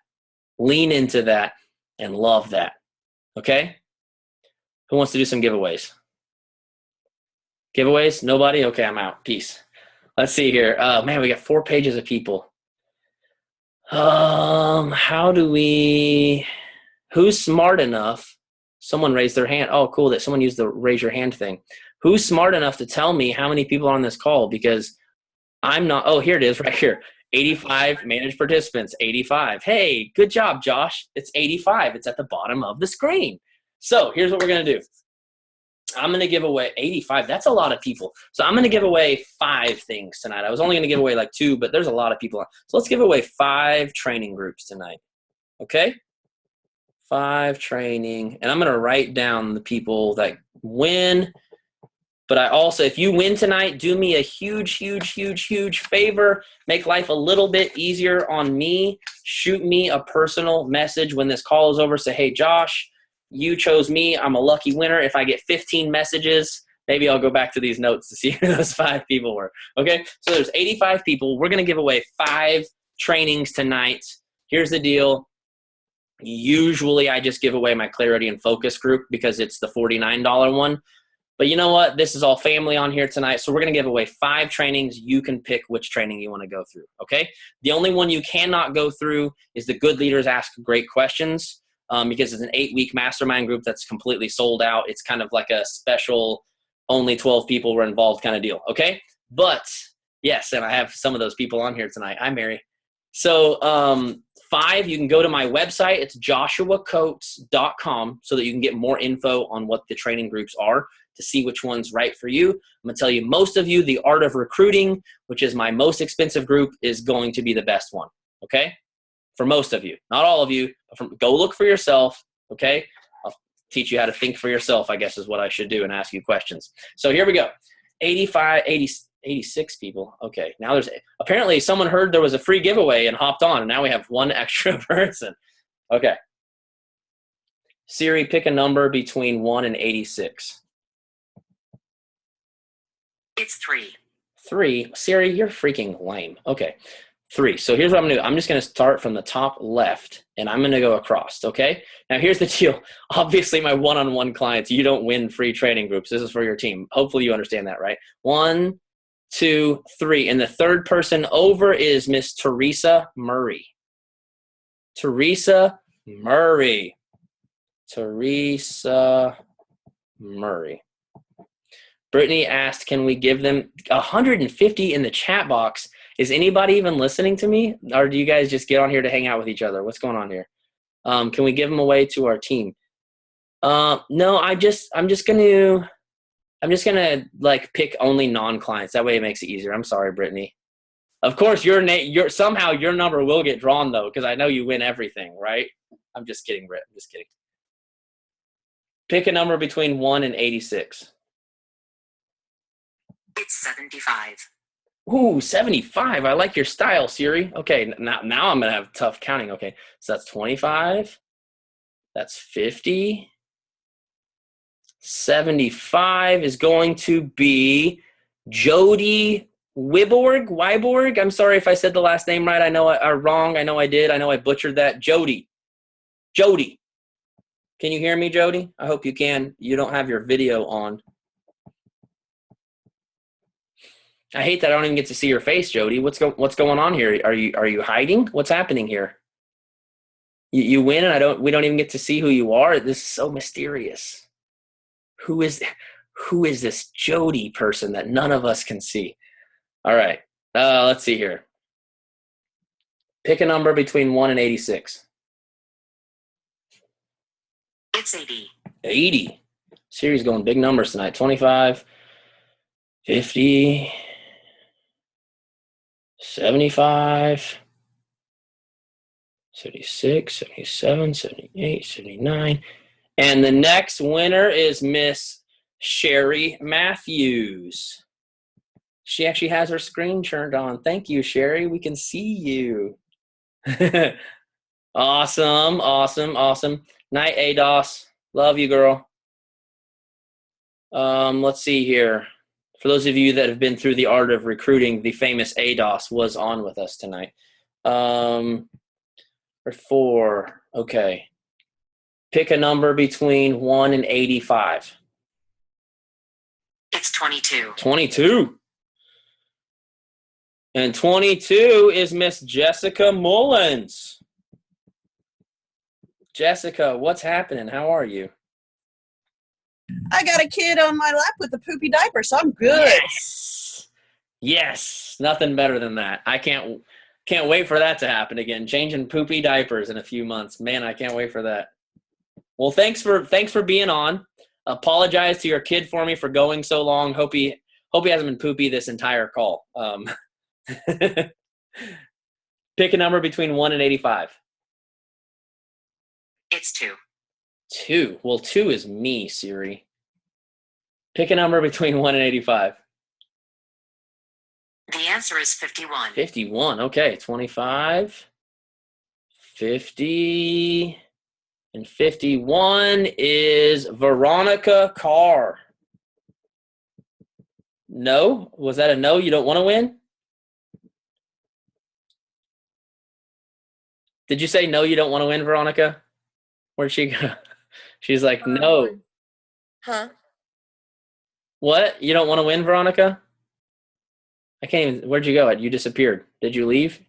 Lean into that and love that, okay? Who wants to do some giveaways? Giveaways? Nobody? Okay, I'm out. Peace. Let's see here. Man, we got 4 pages of people. Who's smart enough? Someone raised their hand. Oh, cool that someone used the raise your hand thing. Who's smart enough to tell me how many people are on this call? Because I'm not. Oh, here it is right here. 85 managed participants, 85. Hey, good job, Josh. It's 85. It's at the bottom of the screen. So here's what we're going to do. I'm going to give away 85. That's a lot of people. So I'm going to give away 5 things tonight. I was only going to give away like 2, but there's a lot of people. So let's give away 5 training groups tonight. Okay? 5 training. And I'm going to write down the people that win. But I also, if you win tonight, do me a huge, huge, huge, huge favor. Make life a little bit easier on me. Shoot me a personal message when this call is over. Say, hey, Josh, you chose me. I'm a lucky winner. If I get 15 messages, maybe I'll go back to these notes to see who those 5 people were. Okay, so there's 85 people. We're going to give away 5 trainings tonight. Here's the deal. Usually I just give away my Clarity and Focus group because it's the $49 one. But you know what? This is all family on here tonight. So we're going to give away 5 trainings. You can pick which training you want to go through. Okay, the only one you cannot go through is the Good Leaders Ask Great Questions. Because it's an 8-week mastermind group that's completely sold out. It's kind of like a special, only 12 people were involved kind of deal, okay? But, yes, and I have some of those people on here tonight. Hi, Mary. So, 5, you can go to my website. It's joshuacoates.com so that you can get more info on what the training groups are to see which one's right for you. I'm going to tell you, most of you, the Art of Recruiting, which is my most expensive group, is going to be the best one, okay? For most of you, not all of you, go look for yourself, okay? I'll teach you how to think for yourself, I guess is what I should do, and ask you questions. So here we go. 86 people. Okay, now apparently someone heard there was a free giveaway and hopped on, and now we have 1 extra person. Okay. Siri, pick a number between 1 and 86. It's 3. 3? Siri, you're freaking lame. Okay. 3. So here's what I'm going to do. I'm just going to start from the top left, and I'm going to go across, okay? Now, here's the deal. Obviously, my one-on-one clients, you don't win free training groups. This is for your team. Hopefully, you understand that, right? 1, 2, 3. And the third person over is Miss Teresa Murray. Teresa Murray. Teresa Murray. Brittany asked, can we give them 150 in the chat box? Is anybody even listening to me? Or do you guys just get on here to hang out with each other? What's going on here? Can we give them away to our team? No, I'm just going to, I'm just going to like pick only non-clients. That way it makes it easier. I'm sorry, Brittany. Of course, somehow your number will get drawn, though, because I know you win everything, right? I'm just kidding, Britt. I'm just kidding. Pick a number between 1 and 86. It's 75. Ooh, 75. I like your style, Siri. Okay, now I'm going to have tough counting. Okay, so that's 25. That's 50. 75 is going to be Jody Wyborg. I'm sorry if I said the last name right. I know wrong. I know I did. I know I butchered that. Jody. Can you hear me, Jody? I hope you can. You don't have your video on. I hate that I don't even get to see your face, Jody. What's going on here? Are you hiding? What's happening here? You win and we don't even get to see who you are. This is so mysterious. Who is this Jody person that none of us can see? All right. Let's see here. Pick a number between 1 and 86. It's 80. 80. Siri's going big numbers tonight. 25, 50, 75, 76, 77, 78, 79. And the next winner is Miss Sherry Matthews. She actually has her screen turned on. Thank you, Sherry. We can see you. Awesome. Night, ADOS. Love you, girl. Let's see here. For those of you that have been through the art of recruiting, the famous ADOS was on with us tonight. Or 4. Okay. Pick a number between 1 and 85. It's 22. 22. And 22 is Miss Jessica Mullins. Jessica, what's happening? How are you? I got a kid on my lap with a poopy diaper, so I'm good. Yes. Nothing better than that. I can't wait for that to happen again. Changing poopy diapers in a few months. Man, I can't wait for that. Well, thanks for being on. Apologize to your kid for me for going so long. Hope he hasn't been poopy this entire call. Pick a number between 1 and 85. It's 2. 2. Well, 2 is me, Siri. Pick a number between 1 and 85. The answer is 51. 51. Okay. 25, 50, and 51 is Veronica Carr. No? Was that a no? You don't want to win? Did you say no, you don't want to win, Veronica? Where'd she go? She's like, no. Huh? What? You don't want to win, Veronica? I can't even. Where'd you go? You disappeared. Did you leave?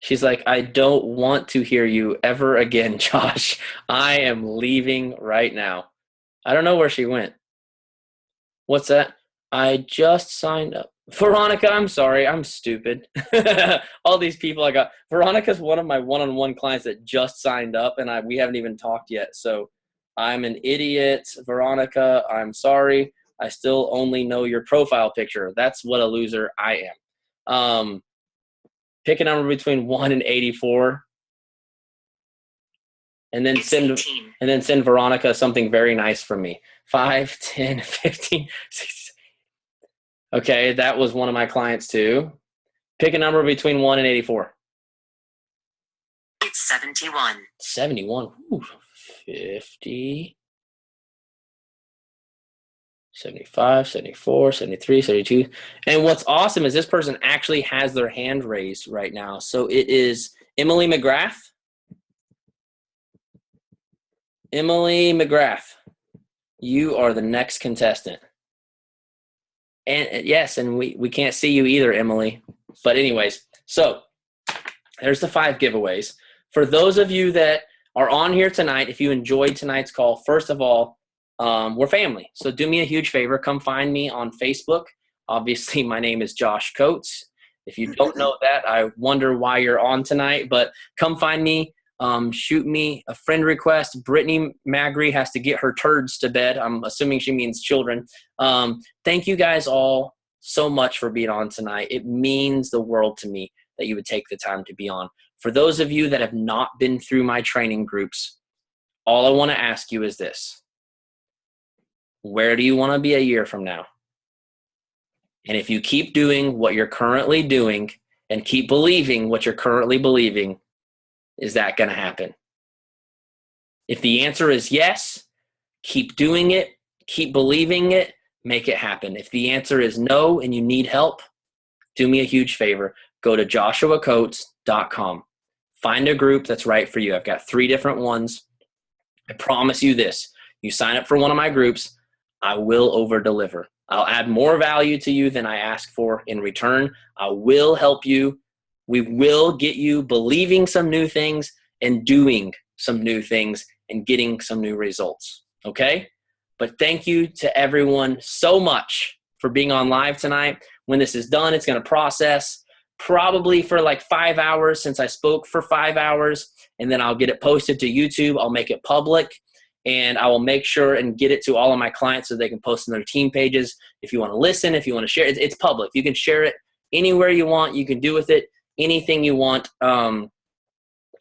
She's like, I don't want to hear you ever again, Josh. I am leaving right now. I don't know where she went. What's that? I just signed up. Veronica, I'm sorry. I'm stupid. All these people I got. Veronica's one of my one-on-one clients that just signed up, and we haven't even talked yet. So I'm an idiot. Veronica, I'm sorry. I still only know your profile picture. That's what a loser I am. Pick a number between 1 and 84. And then send Veronica something very nice from me. 5, 10, 15, 16. Okay, that was one of my clients too. Pick a number between 1 and 84. It's 71. 71. Ooh, 50. 75, 74, 73, 72. And what's awesome is this person actually has their hand raised right now. So it is Emily McGrath. Emily McGrath, you are the next contestant. And yes, and we can't see you either, Emily. But anyways, so there's the 5 giveaways. For those of you that are on here tonight, if you enjoyed tonight's call, first of all, we're family. So do me a huge favor. Come find me on Facebook. Obviously, my name is Josh Coates. If you don't know that, I wonder why you're on tonight. But come find me shoot me a friend request. Brittany Magri has to get her turds to bed. I'm assuming she means children. Thank you guys all so much for being on tonight. It means the world to me that you would take the time to be on. For those of you that have not been through my training groups, all I want to ask you is this. Where do you want to be a year from now? And if you keep doing what you're currently doing and keep believing what you're currently believing, is that going to happen? If the answer is yes, keep doing it, keep believing it, make it happen. If the answer is no and you need help, do me a huge favor. Go to joshuacoates.com. Find a group that's right for you. I've got 3 different ones. I promise you this. You sign up for one of my groups, I will over-deliver. I'll add more value to you than I ask for in return. I will help you. We will get you believing some new things and doing some new things and getting some new results, okay? But thank you to everyone so much for being on live tonight. When this is done, it's going to process probably for like 5 hours since I spoke for 5 hours, and then I'll get it posted to YouTube. I'll make it public, and I will make sure and get it to all of my clients so they can post on their team pages. If you want to listen, if you want to share it, it's public. You can share it anywhere you want. You can do with it anything you want.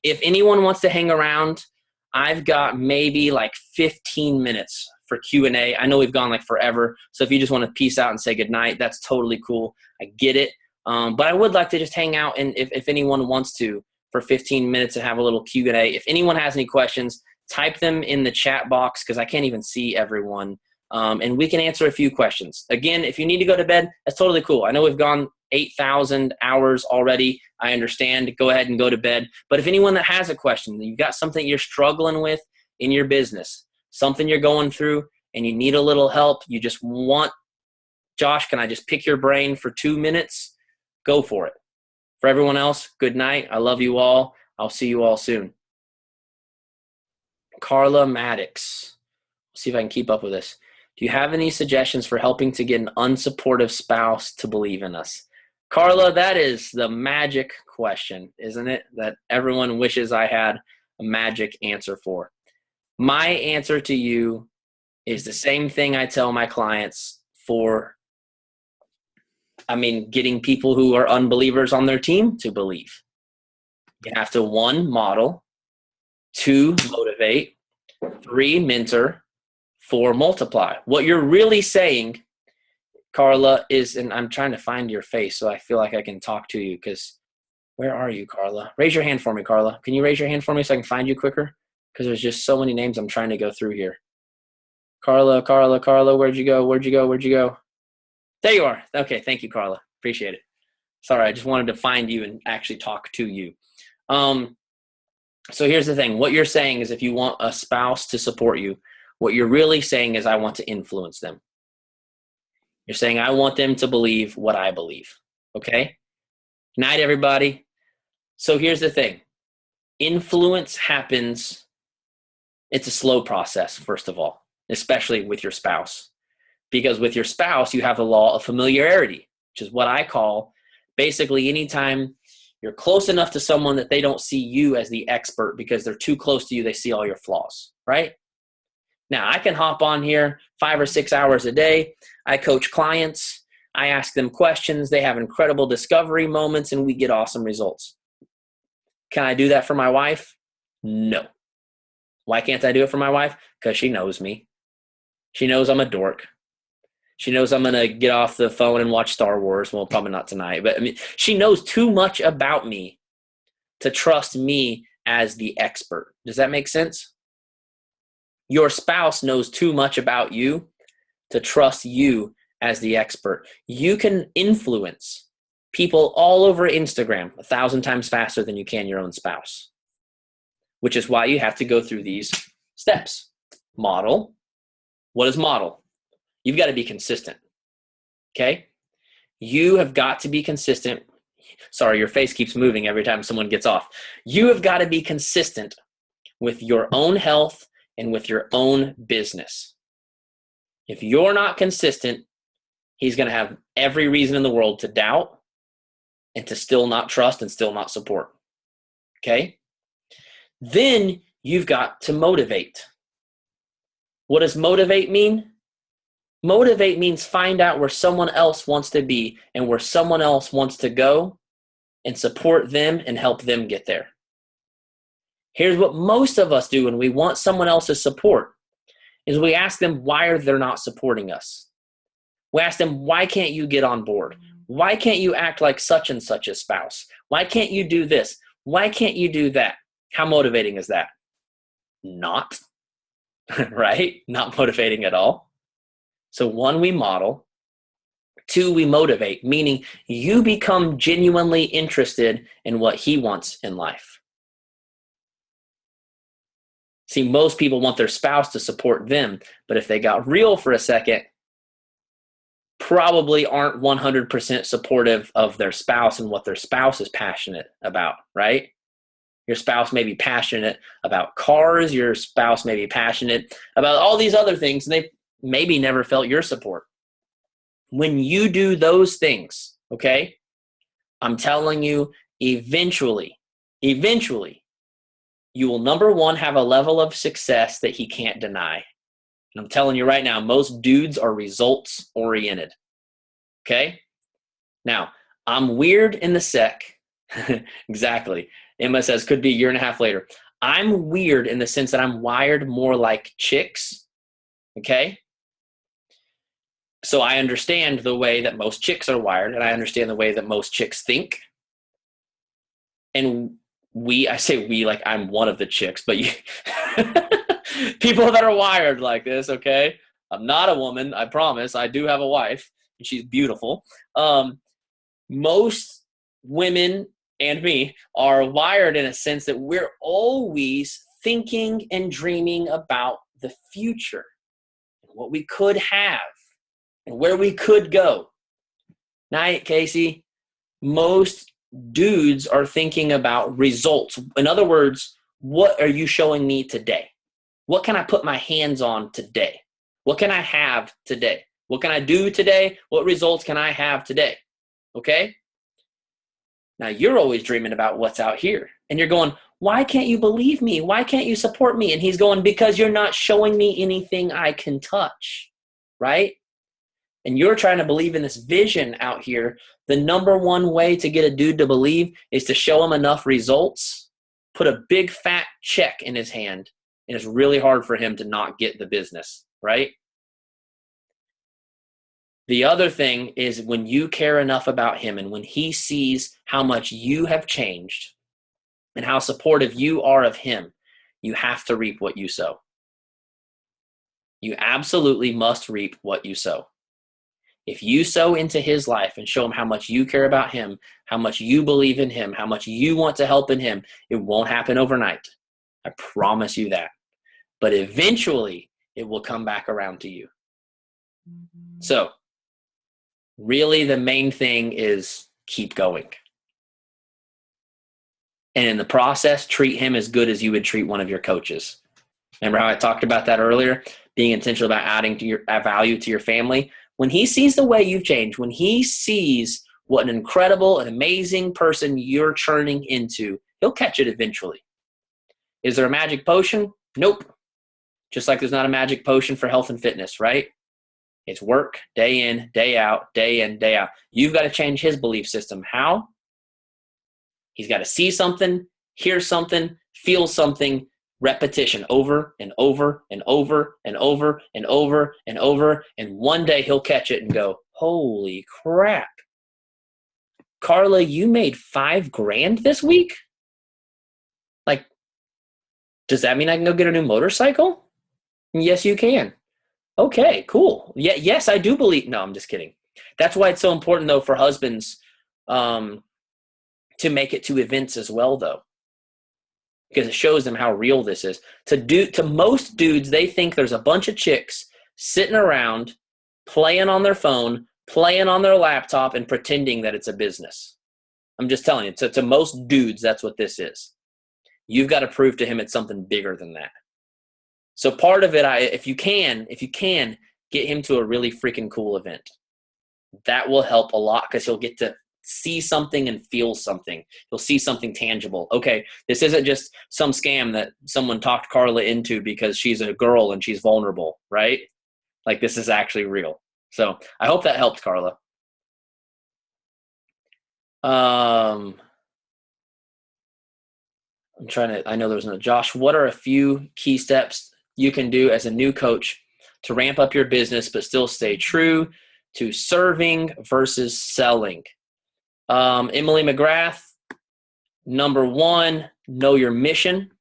If anyone wants to hang around, I've got maybe like 15 minutes for Q&A. I know we've gone like forever, so if you just want to peace out and say goodnight, that's totally cool. I get it. But I would like to just hang out, and if anyone wants to, for 15 minutes and have a little Q&A. If anyone has any questions, type them in the chat box because I can't even see everyone. And we can answer a few questions. Again, if you need to go to bed, that's totally cool. I know we've gone 8,000 hours already. I understand. Go ahead and go to bed. But if anyone that has a question, you've got something you're struggling with in your business, something you're going through, and you need a little help, you just want, Josh, can I just pick your brain for 2 minutes? Go for it. For everyone else, good night. I love you all. I'll see you all soon. Carla Maddox. See if I can keep up with this. Do you have any suggestions for helping to get an unsupportive spouse to believe in us? Carla, that is the magic question, isn't it? That everyone wishes I had a magic answer for. My answer to you is the same thing I tell my clients for, getting people who are unbelievers on their team to believe. You have to, 1, model, 2, motivate, 3, mentor, 4, multiply. What you're really saying, Carla, is, and I'm trying to find your face so I feel like I can talk to you because where are you, Carla? Raise your hand for me, Carla. Can you raise your hand for me so I can find you quicker? Because there's just so many names I'm trying to go through here. Carla, where'd you go? There you are. Okay, thank you, Carla. Appreciate it. Sorry, I just wanted to find you and actually talk to you. So here's the thing. What you're saying is if you want a spouse to support you, what you're really saying is I want to influence them. You're saying I want them to believe what I believe. Okay? Night, everybody. So here's the thing. Influence happens. It's a slow process, first of all, especially with your spouse. Because with your spouse, you have the law of familiarity, which is what I call basically anytime you're close enough to someone that they don't see you as the expert because they're too close to you, they see all your flaws, right? Now, I can hop on here 5 or 6 hours a day. I coach clients. I ask them questions. They have incredible discovery moments, and we get awesome results. Can I do that for my wife? No. Why can't I do it for my wife? Because she knows me. She knows I'm a dork. She knows I'm going to get off the phone and watch Star Wars. Well, probably not tonight. But she knows too much about me to trust me as the expert. Does that make sense? Your spouse knows too much about you to trust you as the expert. You can influence people all over Instagram 1,000 times faster than you can your own spouse, which is why you have to go through these steps. Model. What is model? You've got to be consistent, okay? You have got to be consistent. Sorry, your face keeps moving every time someone gets off. You have got to be consistent with your own health and with your own business. If you're not consistent, he's going to have every reason in the world to doubt and to still not trust and still not support, okay? Then you've got to motivate. What does motivate mean? Motivate means find out where someone else wants to be and where someone else wants to go and support them and help them get there. Here's what most of us do when we want someone else's support is we ask them why they're not supporting us. We ask them, why can't you get on board? Why can't you act like such and such a spouse? Why can't you do this? Why can't you do that? How motivating is that? Not, right? Not motivating at all. So 1, we model. 2, we motivate, meaning you become genuinely interested in what he wants in life. See, most people want their spouse to support them, but if they got real for a second, probably aren't 100% supportive of their spouse and what their spouse is passionate about, right? Your spouse may be passionate about cars. Your spouse may be passionate about all these other things, and they maybe never felt your support. When you do those things, okay, I'm telling you, eventually, you will, number 1, have a level of success that he can't deny. And I'm telling you right now, most dudes are results oriented. Okay? Now, I'm weird in the sec. Exactly. Emma says, could be a year and a half later. I'm weird in the sense that I'm wired more like chicks. Okay? So I understand the way that most chicks are wired, and I understand the way that most chicks think. And I say we like I'm one of the chicks, but you people that are wired like this, okay? I'm not a woman, I promise. I do have a wife, and she's beautiful. Most women and me are wired in a sense that we're always thinking and dreaming about the future, what we could have, and where we could go. Night, Casey. Most dudes are thinking about results. In other words, what are you showing me today? What can I put my hands on today? What can I have today? What can I do today? What results can I have today? Okay? Now you're always dreaming about what's out here. And you're going, why can't you believe me? Why can't you support me? And he's going, because you're not showing me anything I can touch. Right? And you're trying to believe in this vision out here. The number 1 way to get a dude to believe is to show him enough results, put a big fat check in his hand, and it's really hard for him to not get the business, right? The other thing is when you care enough about him and when he sees how much you have changed and how supportive you are of him, you have to reap what you sow. You absolutely must reap what you sow. If you sow into his life and show him how much you care about him, how much you believe in him, how much you want to help in him, it won't happen overnight. I promise you that. But eventually, it will come back around to you. So, really the main thing is keep going. And in the process, treat him as good as you would treat one of your coaches. Remember how I talked about that earlier? Being intentional about adding to your value to your family. When he sees the way you've changed, when he sees what an incredible and amazing person you're turning into, he'll catch it eventually. Is there a magic potion? Nope. Just like there's not a magic potion for health and fitness, right? It's work, day in, day out, day in, day out. You've got to change his belief system. How? He's got to see something, hear something, feel something, repetition over and over and over and over and over and over. And one day he'll catch it and go, holy crap. Carla, you made $5,000 this week? Like, does that mean I can go get a new motorcycle? Yes, you can. Okay, cool. Yeah, yes, I do believe. No, I'm just kidding. That's why it's so important, though, for husbands to make it to events as well, though, because it shows them how real this is. To most dudes, they think there's a bunch of chicks sitting around playing on their phone, playing on their laptop, and pretending that it's a business. I'm just telling you, to most dudes, that's what this is. You've got to prove to him it's something bigger than that. So part of it, if you can, get him to a really freaking cool event. That will help a lot because he'll get to see something and feel something. You'll see something tangible. Okay, this isn't just some scam that someone talked Carla into because she's a girl and she's vulnerable, right? Like, this is actually real. So I hope that helped, Carla. I'm I know there's no Josh. What are a few key steps you can do as a new coach to ramp up your business but still stay true to serving versus selling? Emily McGrath, number one, know your mission.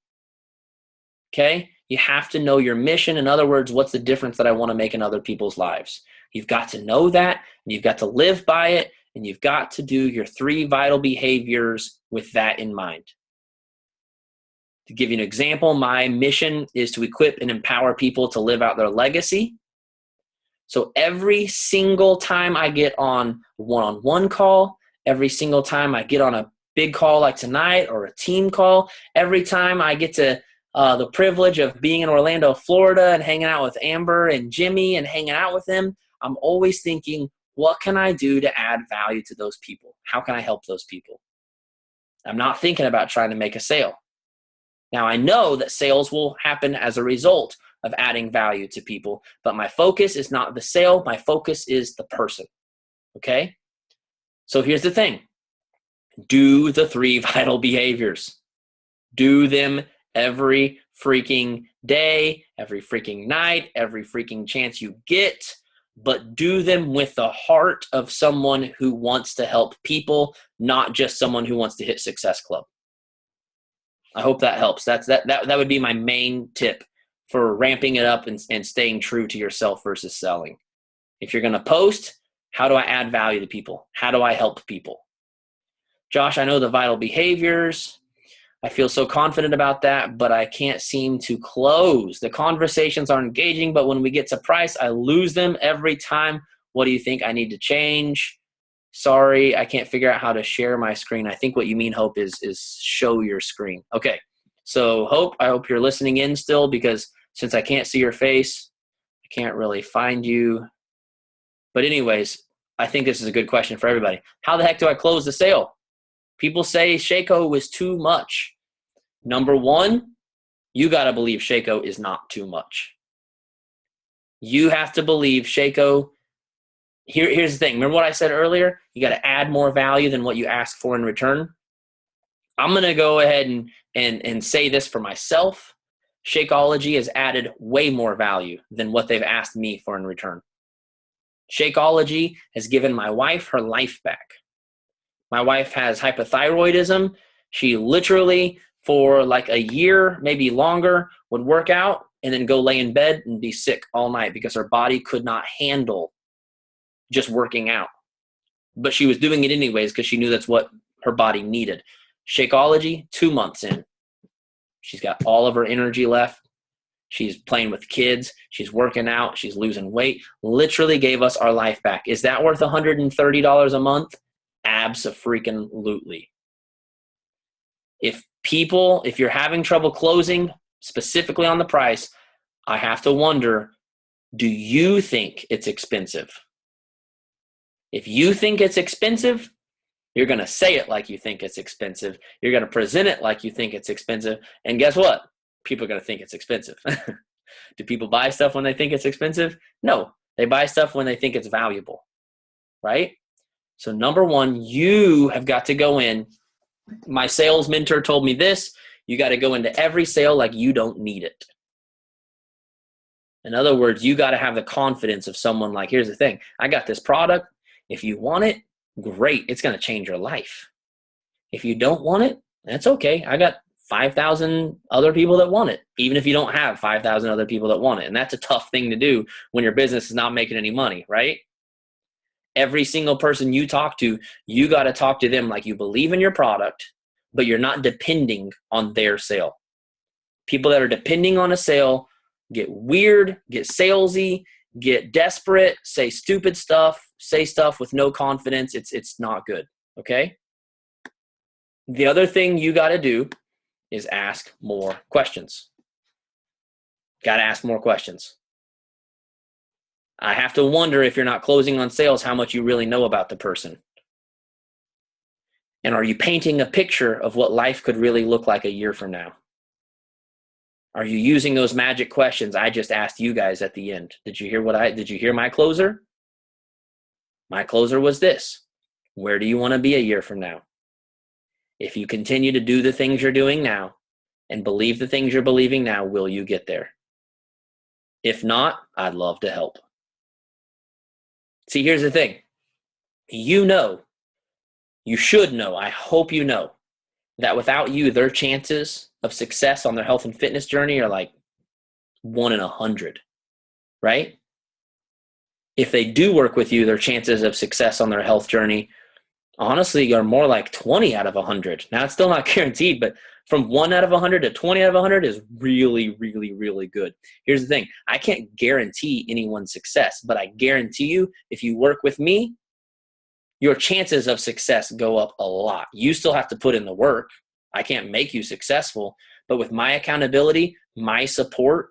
Okay? You have to know your mission. In other words, what's the difference that I want to make in other people's lives? You've got to know that, and you've got to live by it, and you've got to do your 3 vital behaviors with that in mind. To give you an example, my mission is to equip and empower people to live out their legacy. So every single time I get on a one-on-one call, every single time I get on a big call like tonight or a team call, every time I get to the privilege of being in Orlando, Florida, and hanging out with Amber and Jimmy and hanging out with them, I'm always thinking, what can I do to add value to those people? How can I help those people? I'm not thinking about trying to make a sale. Now, I know that sales will happen as a result of adding value to people, but my focus is not the sale. My focus is the person, okay? So here's the thing. Do the 3 vital behaviors. Do them every freaking day, every freaking night, every freaking chance you get, but do them with the heart of someone who wants to help people, not just someone who wants to hit Success Club. I hope that helps. That would be my main tip for ramping it up and staying true to yourself versus selling. If you're going to post, how do I add value to people? How do I help people? Josh, I know the vital behaviors. I feel so confident about that, but I can't seem to close. The conversations are engaging, but when we get to price, I lose them every time. What do you think I need to change? Sorry, I can't figure out how to share my screen. I think what you mean, Hope, is show your screen. Okay, so Hope, I hope you're listening in still, because since I can't see your face, I can't really find you. But anyways, I think this is a good question for everybody. How the heck do I close the sale? People say Shaco was too much. Number one, you got to believe Shaco is not too much. You have to believe Shaco. Here's the thing. Remember what I said earlier? You got to add more value than what you ask for in return. I'm going to go ahead and say this for myself. Shakeology has added way more value than what they've asked me for in return. Shakeology has given my wife her life back. My wife has hypothyroidism. She literally, for like a year, maybe longer, would work out and then go lay in bed and be sick all night because her body could not handle just working out. But she was doing it anyways because she knew that's what her body needed. Shakeology, 2 months in. She's got all of her energy left. She's playing with kids. She's working out. She's losing weight. Literally gave us our life back. Is that worth $130 a month? Abso-freaking-lutely. If you're having trouble closing, specifically on the price, I have to wonder, do you think it's expensive? If you think it's expensive, you're going to say it like you think it's expensive. You're going to present it like you think it's expensive. And guess what? People are going to think it's expensive. Do people buy stuff when they think it's expensive? No. They buy stuff when they think it's valuable, right? So number one, you have got to go in. My sales mentor told me this. You got to go into every sale like you don't need it. In other words, you got to have the confidence of someone like, here's the thing. I got this product. If you want it, great. It's going to change your life. If you don't want it, that's okay. I got 5,000 other people that want it, even if you don't have 5,000 other people that want it. And that's a tough thing to do when your business is not making any money, right? Every single person you talk to, you got to talk to them like you believe in your product, but you're not depending on their sale. People that are depending on a sale get weird, get salesy, get desperate, say stupid stuff, say stuff with no confidence. It's not good, okay? The other thing you got to do is ask more questions. Got to ask more questions. I have to wonder, if you're not closing on sales, how much you really know about the person. And are you painting a picture of what life could really look like a year from now? Are you using those magic questions I just asked you guys at the end? Did you hear my closer? My closer was this. Where do you want to be a year from now? If you continue to do the things you're doing now and believe the things you're believing now, will you get there? If not, I'd love to help. See, here's the thing. You should know, I hope you know, that without you, their chances of success on their health and fitness journey are like 1 in 100, right? If they do work with you, their chances of success on their health journey, honestly, are more like 20 out of 100. Now, it's still not guaranteed, but from 1 out of 100 to 20 out of 100 is really, really, really good. Here's the thing. I can't guarantee anyone's success, but I guarantee you, if you work with me, your chances of success go up a lot. You still have to put in the work. I can't make you successful, but with my accountability, my support,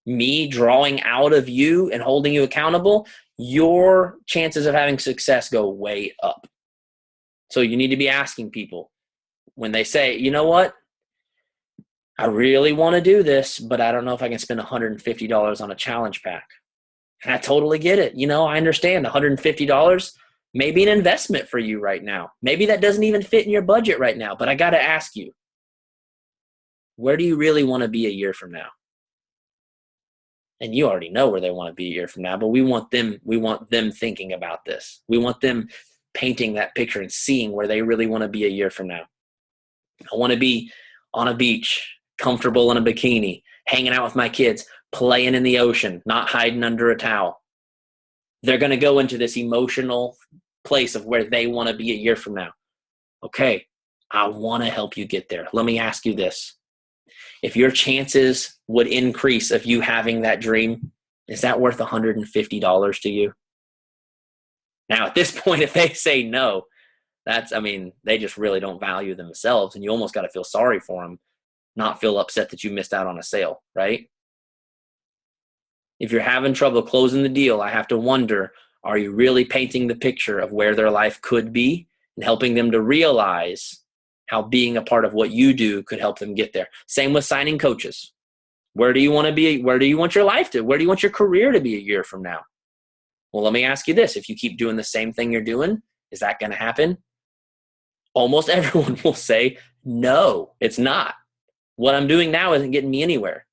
me drawing out of you and holding you accountable, your chances of having success go way up. So you need to be asking people when they say, you know what? I really want to do this, but I don't know if I can spend $150 on a challenge pack. And I totally get it. I understand $150 may be an investment for you right now. Maybe that doesn't even fit in your budget right now, but I got to ask you, where do you really want to be a year from now? And you already know where they want to be a year from now, but we want them thinking about this. We want them painting that picture and seeing where they really want to be a year from now. I want to be on a beach, comfortable in a bikini, hanging out with my kids, playing in the ocean, not hiding under a towel. They're going to go into this emotional place of where they want to be a year from now. Okay, I want to help you get there. Let me ask you this. If your chances would increase of you having that dream, is that worth $150 to you? Now, at this point, if they say no, they just really don't value themselves, and you almost got to feel sorry for them, not feel upset that you missed out on a sale, right? If you're having trouble closing the deal, I have to wonder, are you really painting the picture of where their life could be and helping them to realize how being a part of what you do could help them get there? Same with signing coaches. Where do you want to be? Where do you want your life to? Where do you want your career to be a year from now? Well, let me ask you this. If you keep doing the same thing you're doing, is that going to happen? Almost everyone will say, no, it's not. What I'm doing now isn't getting me anywhere.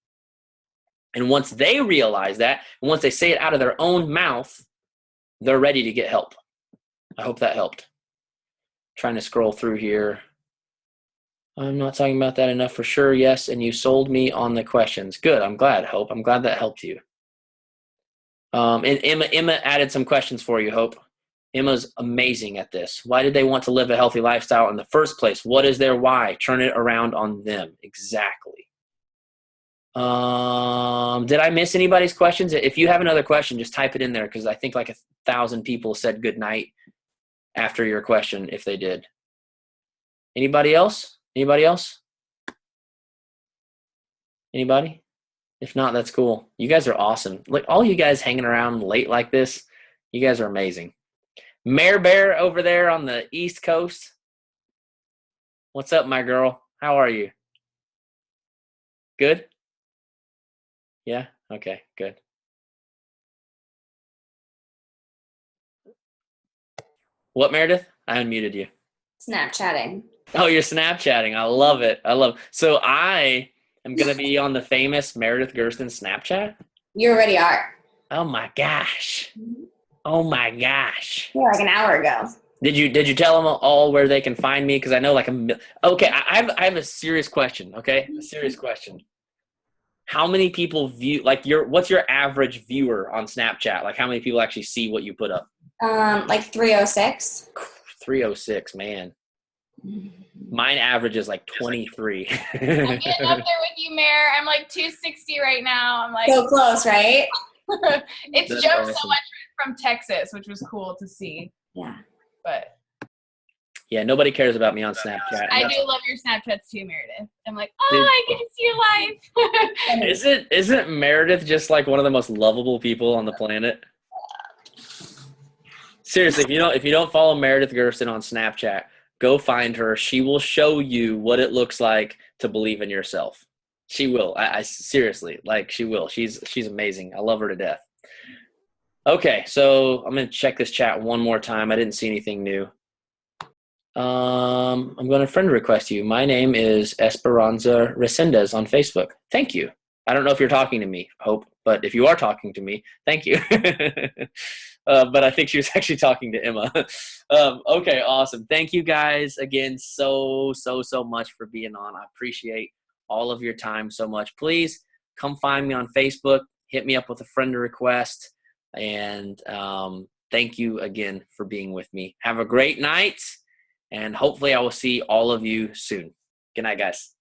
And once they realize that, and once they say it out of their own mouth, they're ready to get help. I hope that helped. Trying to scroll through here. I'm not talking about that enough for sure. Yes, and you sold me on the questions. Good. I'm glad, Hope. I'm glad that helped you. And Emma added some questions for you, Hope. Emma's amazing at this. Why did they want to live a healthy lifestyle in the first place? What is their why? Turn it around on them. Exactly. Did I miss anybody's questions? If you have another question, just type it in there, because I think like 1,000 people said good night after your question, if they did. Anybody else? Anybody else? Anybody? If not, that's cool. You guys are awesome. Like all you guys hanging around late like this, you guys are amazing. Mare Bear over there on the East Coast. What's up, my girl? How are you? Good? Yeah? Okay, good. What, Meredith? I unmuted you. Snapchatting. Oh, you're Snapchatting. I love it. So I am going to be on the famous Meredith Gersten Snapchat. You already are. Oh my gosh. Oh my gosh. Yeah, like an hour ago. Did you tell them all where they can find me? Because I know okay, I have a serious question. Okay, a serious question. How many people view what's your average viewer on Snapchat? Like how many people actually see what you put up? Like 306. 306, man. Mine average is like 23. I'm getting up there with you, Mare. I'm like 260 right now. I'm like So close, right? It's That's jumped awesome. so much from Texas, which was cool to see. Yeah. But Yeah, nobody cares about me on Snapchat. I do love your Snapchats too, Meredith. I'm like, I get to see your life. Isn't Meredith just like one of the most lovable people on the planet? Seriously, if you don't follow Meredith Gersten on Snapchat, Go find her. She will show you what it looks like to believe in yourself. She will. I seriously, like, she will. She's amazing. I love her to death. Okay, so I'm going to check this chat one more time. I didn't see anything new. I'm going to friend request you. My name is Esperanza Resendez on Facebook. Thank you. I don't know if you're talking to me, Hope, but if you are talking to me, thank you. But I think she was actually talking to Emma. Okay, awesome. Thank you guys again so much for being on. I appreciate all of your time so much. Please come find me on Facebook. Hit me up with a friend request. And thank you again for being with me. Have a great night. And hopefully I will see all of you soon. Good night, guys.